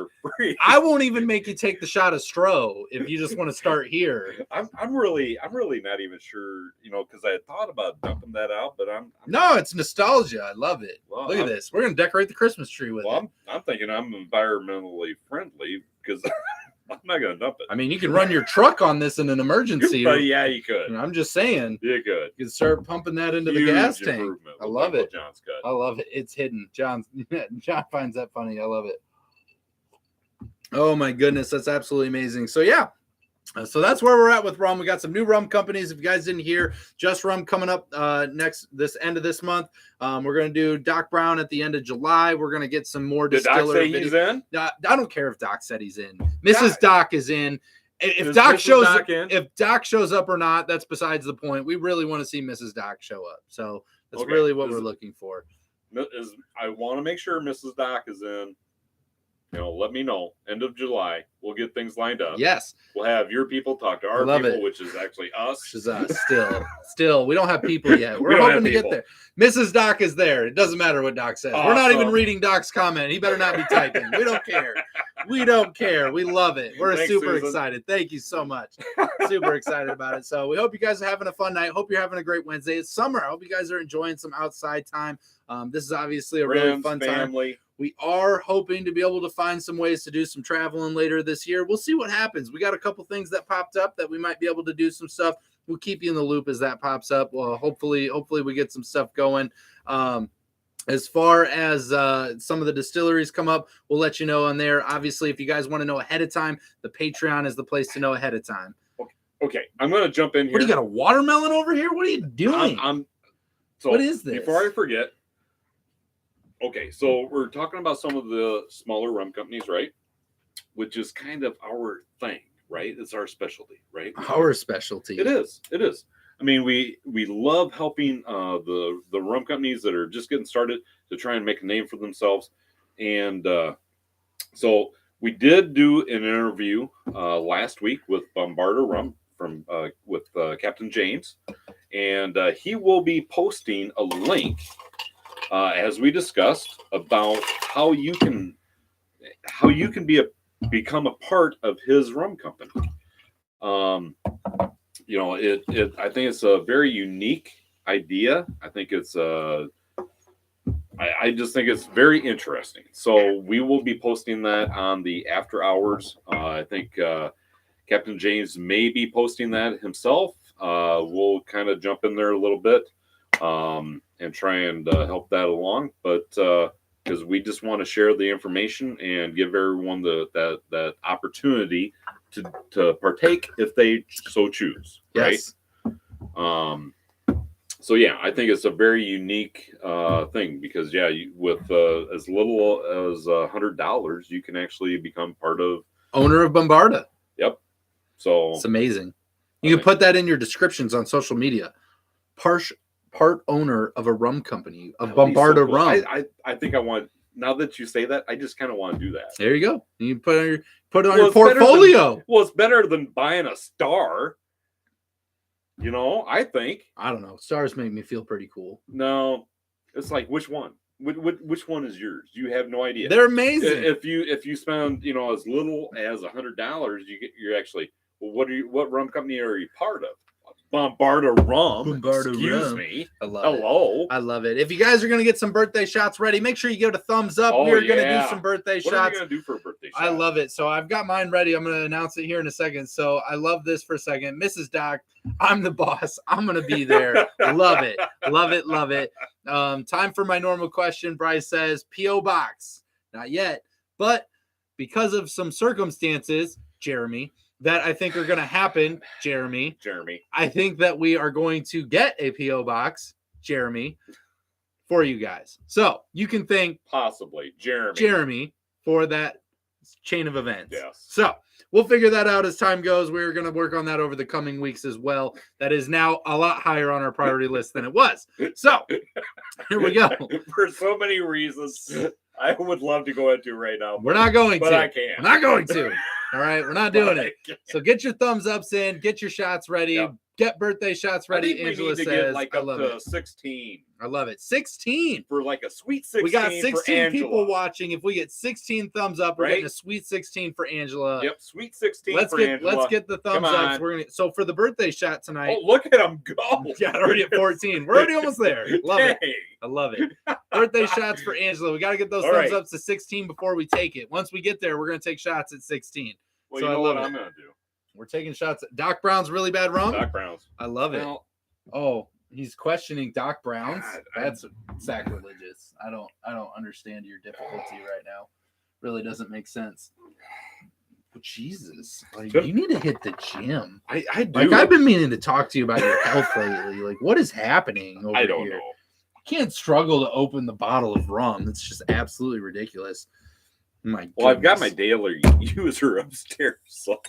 I won't even make you take the shot of Stro if you just want to start here. I'm really not even sure, because I had thought about dumping that out, but no, it's nostalgia. I love it. Well, Look at this. We're gonna decorate the Christmas tree with it. I'm thinking I'm environmentally friendly because I'm not gonna dump it. I mean, you can run your truck on this in an emergency. But yeah, you could. I'm just saying. You could. You could start pumping that into the gas tank. I love it. John's got. I love it. It's hidden. John finds that funny. I love it. Oh my goodness, that's absolutely amazing. So yeah. So that's where we're at with rum. We got some new rum companies. If you guys didn't hear, Just Rum coming up this end of this month. We're going to do Doc Brown at the end of July. We're going to get some more distiller. Did Doc say he's in? I don't care if Doc said he's in. Mrs. Doc is in. If Doc shows up or not, that's besides the point. We really want to see Mrs. Doc show up. So that's really what we're looking for. I want to make sure Mrs. Doc is in. Let me know. End of July, we'll get things lined up. Yes, we'll have your people talk to our people, which is actually us. Which is us. Still, we don't have people yet. We're hoping to get there. Mrs. Doc is there. It doesn't matter what Doc says. We're not even reading Doc's comment. He better not be typing. We don't care. We don't care. We love it. We're super excited. Thank you so much. Super excited about it. So we hope you guys are having a fun night. Hope you're having a great Wednesday. It's summer. I hope you guys are enjoying some outside time. This is obviously a really fun family. Time. We are hoping to be able to find some ways to do some traveling later this year. We'll see what happens. We got a couple things that popped up that we might be able to do some stuff. We'll keep you in the loop as that pops up. Well, hopefully we get some stuff going. As far as some of the distilleries come up, we'll let you know on there. Obviously, if you guys want to know ahead of time, the Patreon is the place to know ahead of time. Okay, I'm going to jump in here. What, do you got a watermelon over here? What are you doing? So what is this? Before I forget, okay, so we're talking about some of the smaller rum companies, right? Which is kind of our thing, right? It's our specialty, right? Our specialty. It is. I mean, we love helping the rum companies that are just getting started to try and make a name for themselves. And so we did do an interview last week with Bombarda Rum with Captain James, and he will be posting a link as we discussed about how you can become a part of his rum company. I think it's a very unique idea. I think it's I just think it's very interesting. So we will be posting that on the after hours. I think Captain James may be posting that himself. We'll kind of jump in there a little bit and try and help that along. But because we just want to share the information and give everyone that opportunity to partake if they so choose. Yes. Right. So yeah, I think it's a very unique thing because with as little as $100, you can actually become part of owner of Bombarda. Yep. So it's amazing. You can put that in your descriptions on social media. Part owner of a rum company, of Bombarda so cool. Rum. I think I want. Now that you say that, I just kind of want to do that. There you go. You put it on your portfolio. It's better than buying a star. I think. I don't know. Stars make me feel pretty cool. No, it's like which one? Which one is yours? You have no idea. They're amazing. If you spend as little as $100, you're actually. Well, what rum company are you part of? Bombarda Rum. Excuse me. Hello. I love it. If you guys are going to get some birthday shots ready, make sure you give it a thumbs up. We're going to do some birthday shots. What are you going to do for a birthday shot? I love it. So I've got mine ready. I'm going to announce it here in a second. So I love this for a second. Mrs. Doc, I'm the boss. I'm going to be there. Love it. Love it. Love it. Time for my normal question. Bryce says, P.O. Box. Not yet. But because of some circumstances, Jeremy, that I think are going to happen, Jeremy. I think that we are going to get a P.O. box, Jeremy, for you guys. So you can thank possibly Jeremy for that chain of events. Yes. So we'll figure that out as time goes. We're going to work on that over the coming weeks as well. That is now a lot higher on our priority list than it was. So here we go. For so many reasons I would love to go into right now. We're not going but to. I can't. We're not going to. All right, we're not doing it. So get your thumbs ups in, get your shots ready. Yep. Get birthday shots ready. I think Angela we need to says, get like up to 16. I love it. 16 for like a sweet 16. We got 16 people watching. If we get 16 thumbs up, we're getting a sweet 16 for Angela. Yep, sweet 16 for Angela. Let's get the thumbs up. So for the birthday shot tonight. Oh, look at him go. Yeah, already at 14. We're already almost there. Love it. I love it. Birthday shots for Angela. We got to get those thumbs up to 16 before we take it. Once we get there, we're going to take shots at 16. Well, so you know what I'm going to do. We're taking shots at Doc Brown's Really Bad Rum. Doc Brown's. I love it. Oh, he's questioning Doc Brown's. That's sacrilegious. I don't understand your difficulty right now. Really doesn't make sense. But Jesus, like you need to hit the gym. I do. Like I've been meaning to talk to you about your health lately. Like what is happening over here? I don't know. You can't struggle to open the bottle of rum. It's just absolutely ridiculous. Well, I've got my daily user upstairs, so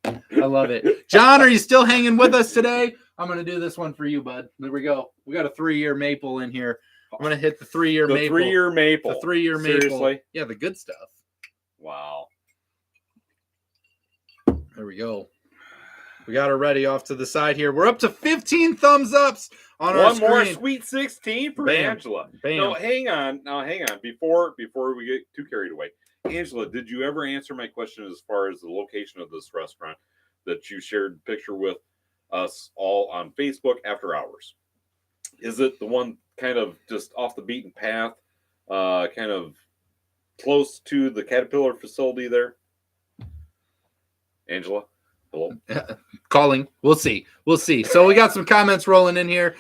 I love it. John, are you still hanging with us today? I'm going to do this one for you, bud. There we go. We got a 3-year maple in here. I'm going to hit the 3-year maple. The 3-year maple. The 3-year maple. Seriously? Yeah, the good stuff. Wow. There we go. We got her ready off to the side here. We're up to 15 thumbs ups on our screen. One more sweet 16 for Angela. Bam. No, hang on. Before we get too carried away. Angela, did you ever answer my question as far as the location of this restaurant that you shared a picture with us all on Facebook after hours? Is it the one kind of just off the beaten path, kind of close to the Caterpillar facility there? Angela? Hello? Calling. We'll see. So we got some comments rolling in here.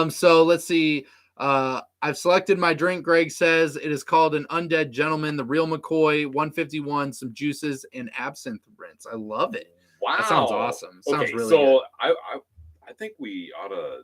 So let's see. I've selected my drink. Greg says it is called an Undead Gentleman, the Real McCoy, 151, some juices, and absinthe rinse. I love it. Wow. That sounds awesome. Sounds really good. I think we ought to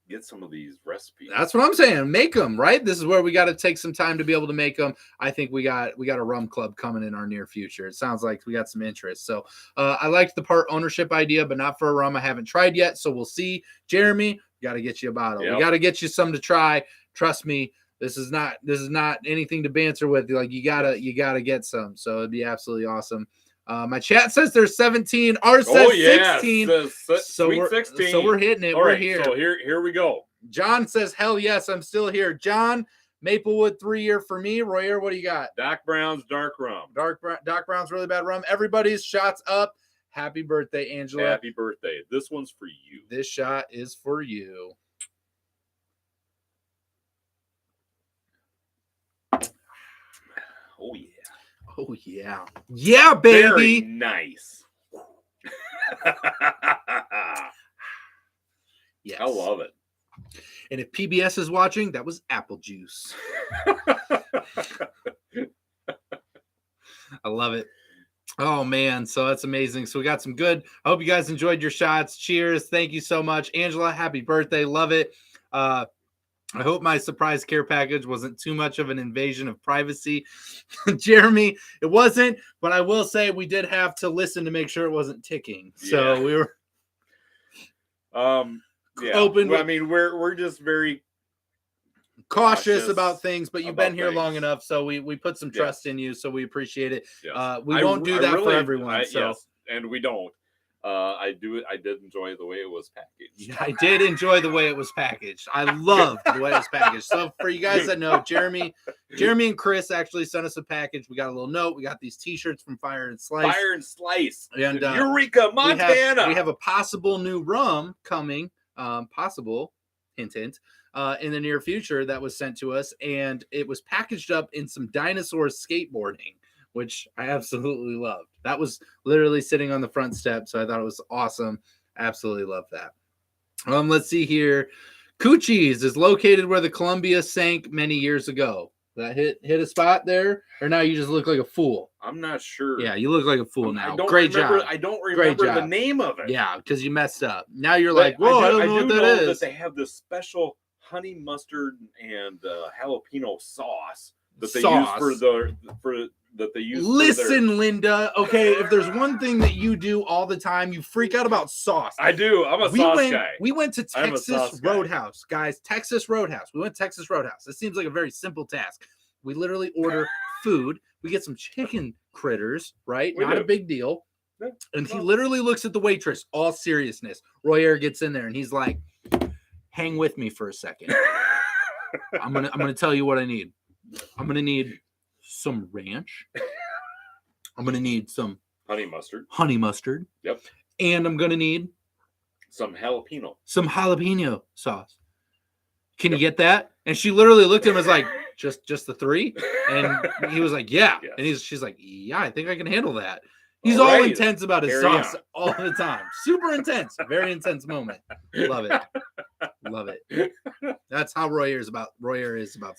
get some of these recipes. That's what I'm saying. Make them, right? This is where we got to take some time to be able to make them. I think we got a rum club coming in our near future. It sounds like we got some interest. So I liked the part ownership idea, but not for a rum I haven't tried yet. So we'll see. Jeremy, we got to get you a bottle. Yep. We got to get you some to try. Trust me. This is not anything to banter with. Like you gotta get some. So it'd be absolutely awesome. My chat says there's 17. Ours says 16. So we're 16. So we're hitting it. All we're right, here. So here we go. John says, hell yes, I'm still here. John, Maplewood 3-year for me. Royer, what do you got? Doc Brown's dark rum. Doc Brown's Really Bad Rum. Everybody's shots up. Happy birthday, Angela. Happy birthday. This one's for you. This shot is for you. Oh, yeah. Oh, yeah. Yeah, baby. Very nice. Yes. I love it. And if PBS is watching, that was apple juice. I love it. Oh, man. So that's amazing. So we got some good. I hope you guys enjoyed your shots. Cheers. Thank you so much. Angela, happy birthday. Love it. I hope my surprise care package wasn't too much of an invasion of privacy. Jeremy, it wasn't, but I will say we did have to listen to make sure it wasn't ticking. So we were open. Well, I mean, we're just very cautious about things, but you've been here long enough, so we put some trust in you, so we appreciate it. Yes. We won't do that for everyone. Yes, and we don't. I did enjoy the way it was packaged. Yeah, I did enjoy the way it was packaged. I loved the way it was packaged. So for you guys that know, Jeremy and Chris actually sent us a package. We got a little note. We got these T-shirts from Fire and Slice. Fire and Slice. And Eureka, Montana. We have a possible new rum coming. Possible, hint, hint, in the near future that was sent to us, and it was packaged up in some dinosaurs skateboarding, which I absolutely loved. That was literally sitting on the front step, so I thought it was awesome. Absolutely love that. Let's see here. Coochie's is located where the Columbia sank many years ago. That hit a spot there, or now you just look like a fool? I'm not sure. Yeah, you look like a fool now. Great job. I don't remember the name of it. Yeah, because you messed up. Now you're like, whoa, I don't know what that is. That they have this special honey mustard and jalapeno sauce that they use Listen, Linda. Okay, if there's one thing that you do all the time, you freak out about sauce. I do. I'm a sauce guy. We went to Texas Roadhouse, guys. Texas Roadhouse. We went to Texas Roadhouse. It seems like a very simple task. We literally order food. We get some chicken critters, right? Not a big deal. Yeah. And he literally looks at the waitress, all seriousness. Royer gets in there and he's like, hang with me for a second. I'm gonna tell you what I need. I'm gonna need some ranch. I'm gonna need some honey mustard. Yep. And I'm gonna need some jalapeno sauce. Can you get that? And she literally looked at him and was like, just the 3? And he was like, yeah. Yes. And she's like, yeah, I think I can handle that. He's all intense about his sauce all the time. Super intense. Very intense moment. Love it. That's how Royer is about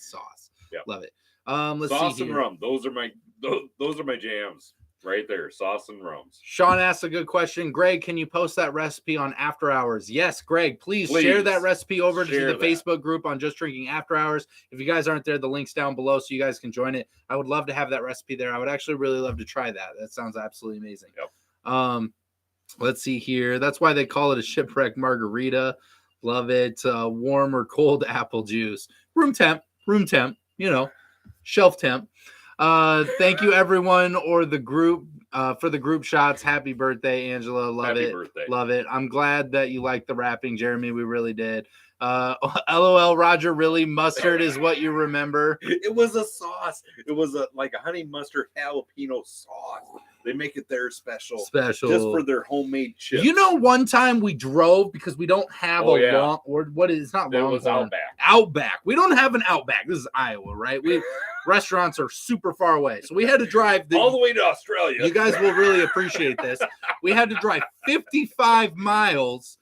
sauce. Yep. Love it. Let's sauce see and rum. Those are my jams. Right there, sauce and rums. Sean asked a good question. Greg, can you post that recipe on After Hours? Yes, Greg, please share that recipe over to the Facebook group on Just Drinking After Hours. If you guys aren't there, the link's down below so you guys can join it. I would love to have that recipe there. I would actually really love to try that. That sounds absolutely amazing. Yep. Let's see here. That's why they call it a shipwreck margarita. Love it. Warm or cold apple juice. Room temp, shelf temp. Thank you everyone or the group for the group shots. Happy birthday, Angela. Happy birthday. Love it. I'm glad that you liked the rapping, Jeremy. We really did. LOL, Roger, really? Mustard is what you remember? It was a sauce. It was like a honey mustard jalapeno sauce. They make it there special just for their homemade chips. You know, one time we drove because we don't have long, or what is not long. It was Outback. We don't have an Outback. This is Iowa, right? Restaurants are super far away, so we had to drive all the way to Australia. You guys will really appreciate this. We had to drive 55 miles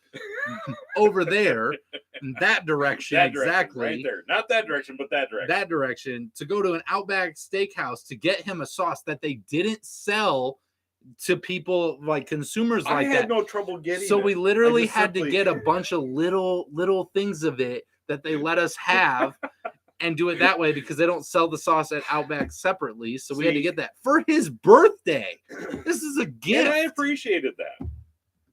over there in that direction. Exactly right there. Not that direction, but that direction to go to an Outback Steakhouse to get him a sauce that they didn't sell to people, like consumers like that. I had no trouble getting so we literally had to get a bunch of little things of it that they let us have and do it that way because they don't sell the sauce at Outback separately. So we had to get that for his birthday. This is a gift. And I appreciated that.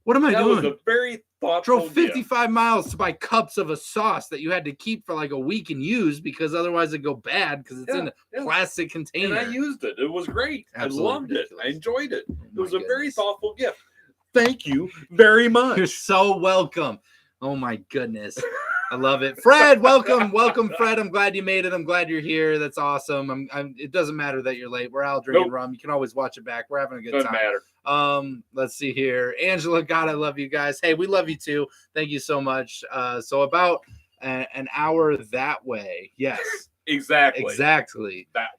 What am I doing? That was a very thoughtful Drove 55 miles to buy cups of a sauce that you had to keep for like a week and use because otherwise it'd go bad because it's in a plastic container. And I used it. It was great. Absolutely I loved ridiculous. it. I enjoyed it. It was a very thoughtful gift. Thank you very much. You're so welcome. Oh my goodness. I love it. Fred, welcome, Fred. I'm glad you made it. I'm glad you're here. That's awesome. It doesn't matter that you're late. We're out drinking rum. You can always watch it back. We're having a good time. Doesn't matter. Let's see here. Angela, God, I love you guys. Hey, we love you too. Thank you so much. So about an hour that way. Yes. Exactly. That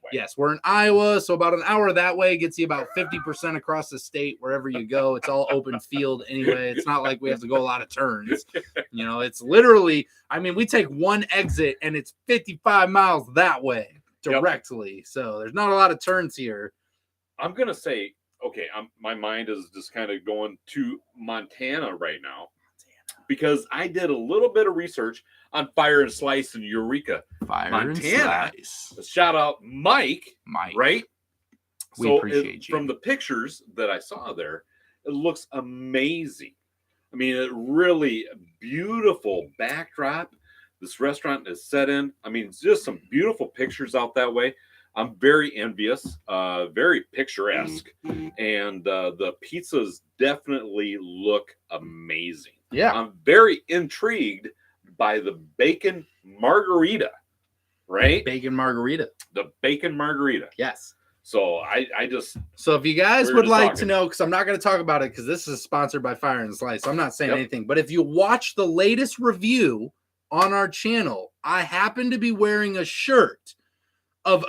way. Yes, we're in Iowa, so about an hour that way gets you about 50% across the state wherever you go. It's all open field anyway. It's not like we have to go a lot of turns. You know, it's literally, I mean, we take one exit and it's 55 miles that way directly. Yep. So there's not a lot of turns here. I'm going to say, okay, my mind is just kind of going to Montana right now because I did a little bit of research on Fire and Slice in Eureka, Montana. Shout out Mike, right? We appreciate you. From the pictures that I saw there, it looks amazing. I mean, it really beautiful backdrop. This restaurant is set in. I mean, it's just some beautiful pictures out that way. I'm very envious, very picturesque, and the pizzas definitely look amazing. Yeah, I'm very intrigued by the bacon margarita, right? Bacon margarita. The bacon margarita. Yes. So So if you guys would like to know, because I'm not going to talk about it because this is sponsored by Fire and Slice. So I'm not saying anything. But if you watch the latest review on our channel, I happen to be wearing a shirt of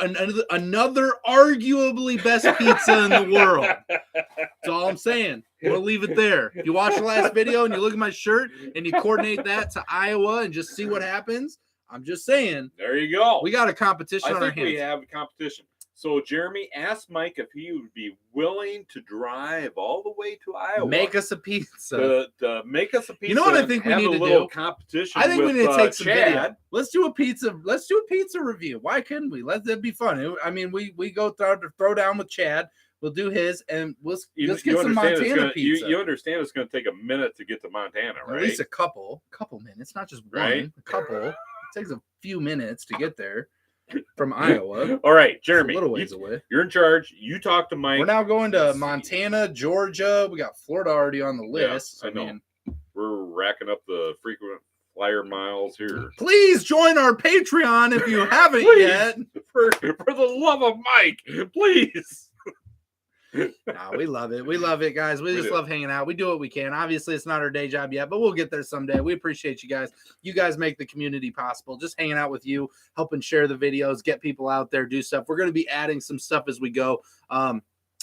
another arguably best pizza in the world. That's all I'm saying. We'll leave it there. If you watch the last video and you look at my shirt and you coordinate that to Iowa and just see what happens, I'm just saying. There you go. We got a competition on our hands. We have a competition. So Jeremy asked Mike if he would be willing to drive all the way to Iowa. Make us a pizza. To make us a pizza. You know what I think we need to do? Competition. I think we need to take some video. Let's do a pizza review. Why couldn't we? That'd be fun. I mean, we go throw down with Chad. We'll do his, and let's get some Montana pizza. You understand it's going to take a minute to get to Montana, right? At least a couple minutes, not just one. Right? A couple. It takes a few minutes to get there. from Iowa. All right, Jeremy. It's a little ways away. You're in charge. You talk to Mike. We're now going to Montana, Georgia. We got Florida already on the list. Yeah, I know. We're racking up the frequent flyer miles here. Please join our Patreon if you haven't yet. For the love of Mike, please. Nah, we love it. We love it, guys. We just love hanging out. We do what we can. Obviously, it's not our day job yet, but we'll get there someday. We appreciate you guys. You guys make the community possible. Just hanging out with you, helping share the videos, get people out there, do stuff. We're going to be adding some stuff as we go.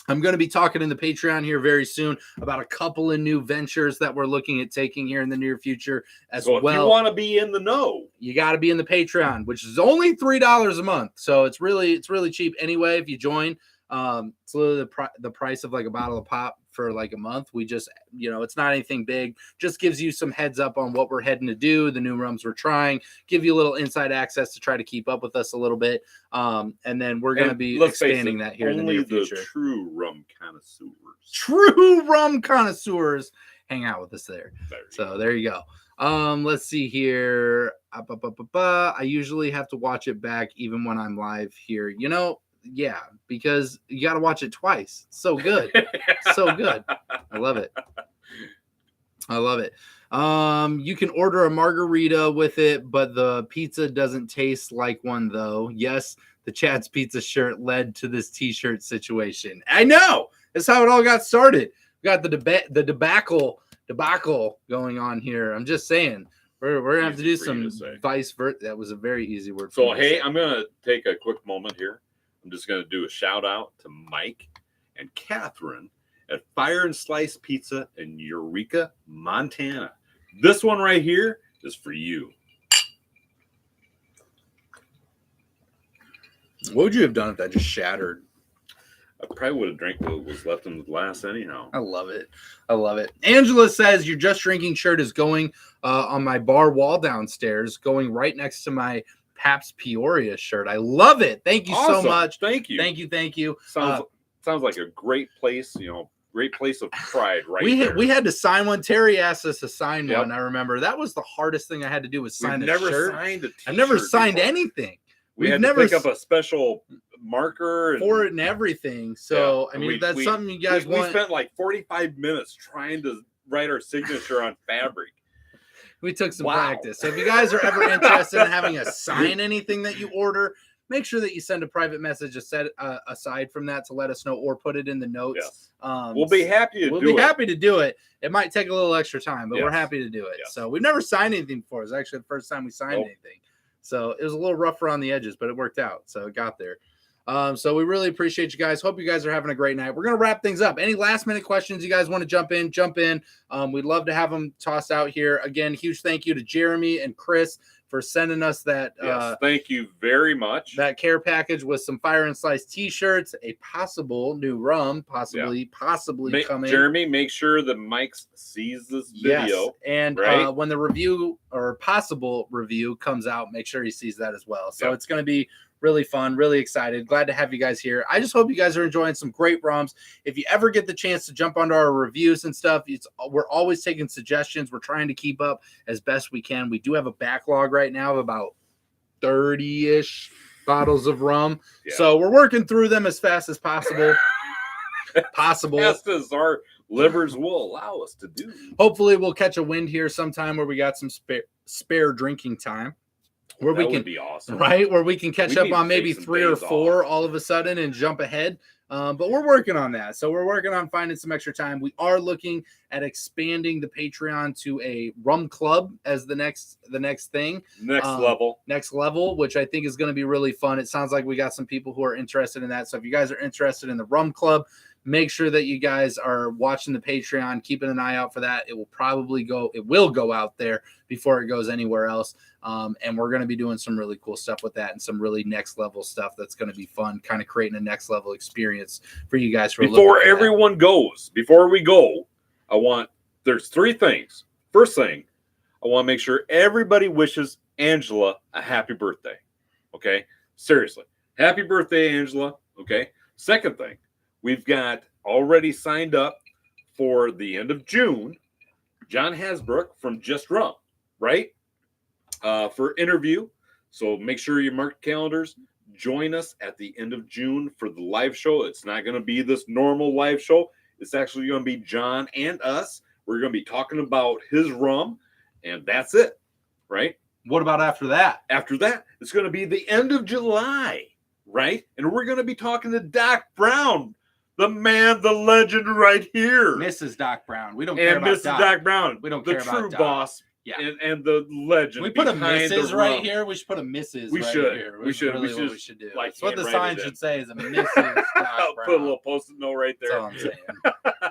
I'm going to be talking in the Patreon here very soon about a couple of new ventures that we're looking at taking here in the near future as well. If you want to be in the know, you got to be in the Patreon, which is only $3 a month. So it's really cheap anyway if you join. It's literally the price of like a bottle of pop for like a month. We just, it's not anything big, just gives you some heads up on what we're heading to do, the new rums we're trying, give you a little inside access to try to keep up with us a little bit. And then we're going to be expanding that here in the near future. True rum connoisseurs hang out with us there. There you go. Let's see here. I usually have to watch it back even when I'm live here. Yeah, because you got to watch it twice. So good. So good. I love it. You can order a margarita with it, but the pizza doesn't taste like one, though. Yes, the Chad's Pizza shirt led to this t-shirt situation. I know. That's how it all got started. We got the debacle going on here. I'm just saying. We're going to have to do some vice versa. That was a very easy word. So, hey, I'm going to take a quick moment here. I'm just going to do a shout out to Mike and Catherine at Fire and Slice Pizza in Eureka, Montana. This one right here is for you. What would you have done if that just shattered? I probably would have drank what was left in the glass anyhow. I love it. Angela says your Just Drinking shirt is going on my bar wall downstairs, going right next to my Pabst Peoria shirt. I love it. Thank you so much. Thank you. Thank you. Sounds like a great place, great place of pride there. We had to sign one. Terry asked us to sign one. I remember that was the hardest thing I had to do was sign a shirt. I've never signed anything. We had to pick up a special marker for it and everything. So, that's something you guys want. We spent like 45 minutes trying to write our signature on fabric. We took some practice. So if you guys are ever interested in having us sign anything that you order, make sure that you send a private message aside from that to let us know or put it in the notes. Yes. We'll be happy to do it. It might take a little extra time, but we're happy to do it. Yes. So we've never signed anything before. It's actually the first time we signed anything. So it was a little rough around the edges, but it worked out. So it got there. So we really appreciate you guys. Hope you guys are having a great night. We're going to wrap things up. Any last minute questions you guys want to jump in. We'd love to have them tossed out here. Again, huge thank you to Jeremy and Chris for sending us that. Thank you very much. That care package with some Fire and Slice t-shirts, a possible new rum, possibly coming. Jeremy, make sure that Mike sees this video. And when the review or possible review comes out, make sure he sees that as well. So it's going to be really fun, really excited. Glad to have you guys here. I just hope you guys are enjoying some great rums. If you ever get the chance to jump onto our reviews and stuff, we're always taking suggestions. We're trying to keep up as best we can. We do have a backlog right now of about 30-ish bottles of rum. Yeah. So we're working through them as fast as possible. As fast as our livers will allow us to do. Hopefully we'll catch a wind here sometime where we got some spare drinking time. Where that would be awesome, right? Where we can catch up on maybe 3 or 4 all of a sudden and jump ahead. But we're working on that. So we're working on finding some extra time. We are looking at expanding the Patreon to a rum club as the next thing. Next level, which I think is going to be really fun. It sounds like we got some people who are interested in that. So if you guys are interested in the rum club, make sure that you guys are watching the Patreon, keeping an eye out for that. It will go out there before it goes anywhere else. And we're going to be doing some really cool stuff with that and some really next level stuff that's going to be fun, kind of creating a next level experience for you guys. Before we go, there's 3 things. First thing, I want to make sure everybody wishes Angela a happy birthday. Okay? Seriously. Happy birthday, Angela. Okay? Second thing, we've got already signed up for the end of June, John Hasbrook from Just Rum, right? For interview. So make sure you mark calendars. join us at the end of June for the live show. It's not going to be this normal live show. It's actually going to be John and us. We're going to be talking about his rum, and that's it, right? What about after that? After that, it's going to be the end of July, right? And we're going to be talking to Doc Brown, the man, the legend right here. Mrs. Doc Brown. We don't care about Mrs. Doc Brown. We don't care about the true boss. Yeah. And the legend. We put a Mrs. right here. We should put a Mrs. We right should. here. We should. Really we what we should do. Like, that's what the sign should say is a Mrs. Doc Brown. Put a little post-it note right there. That's all I'm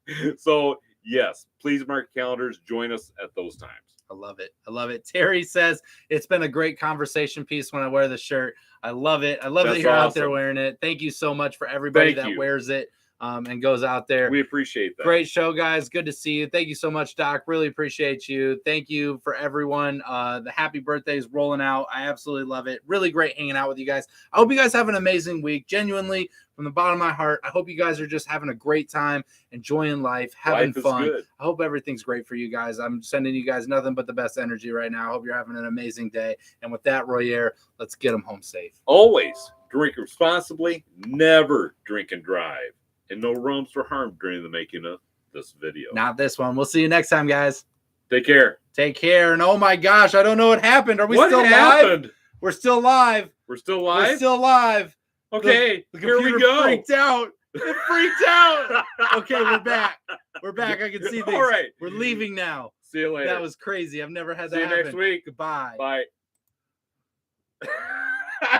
saying. So, yes, please mark your calendars. Join us at those times. I love it. I love it. Terry says it's been a great conversation piece when I wear the shirt. I love it. I love that you're out there wearing it. Thank you so much for everybody that wears it and goes out there. We appreciate that. Great show, guys. Good to see you. Thank you so much, Doc. Really appreciate you. Thank you for everyone. The happy birthdays rolling out. I absolutely love it. Really great hanging out with you guys. I hope you guys have an amazing week. Genuinely, from the bottom of my heart, I hope you guys are just having a great time, enjoying life, having fun. Good. I hope everything's great for you guys. I'm sending you guys nothing but the best energy right now. I hope you're having an amazing day. And with that, Royer, let's get them home safe. Always drink responsibly. Never drink and drive. And no rums were harmed during the making of this video. Not this one. We'll see you next time, guys. Take care. Take care. And oh my gosh, I don't know what happened. Are we still live? We're still live. We're still live? We're still live. Okay, the here we go. Freaked out. It freaked out. Okay, we're back. We're back. I can see things. All right. We're leaving now. See you later. That was crazy. I've never had that See you happen. next week. Goodbye. Bye.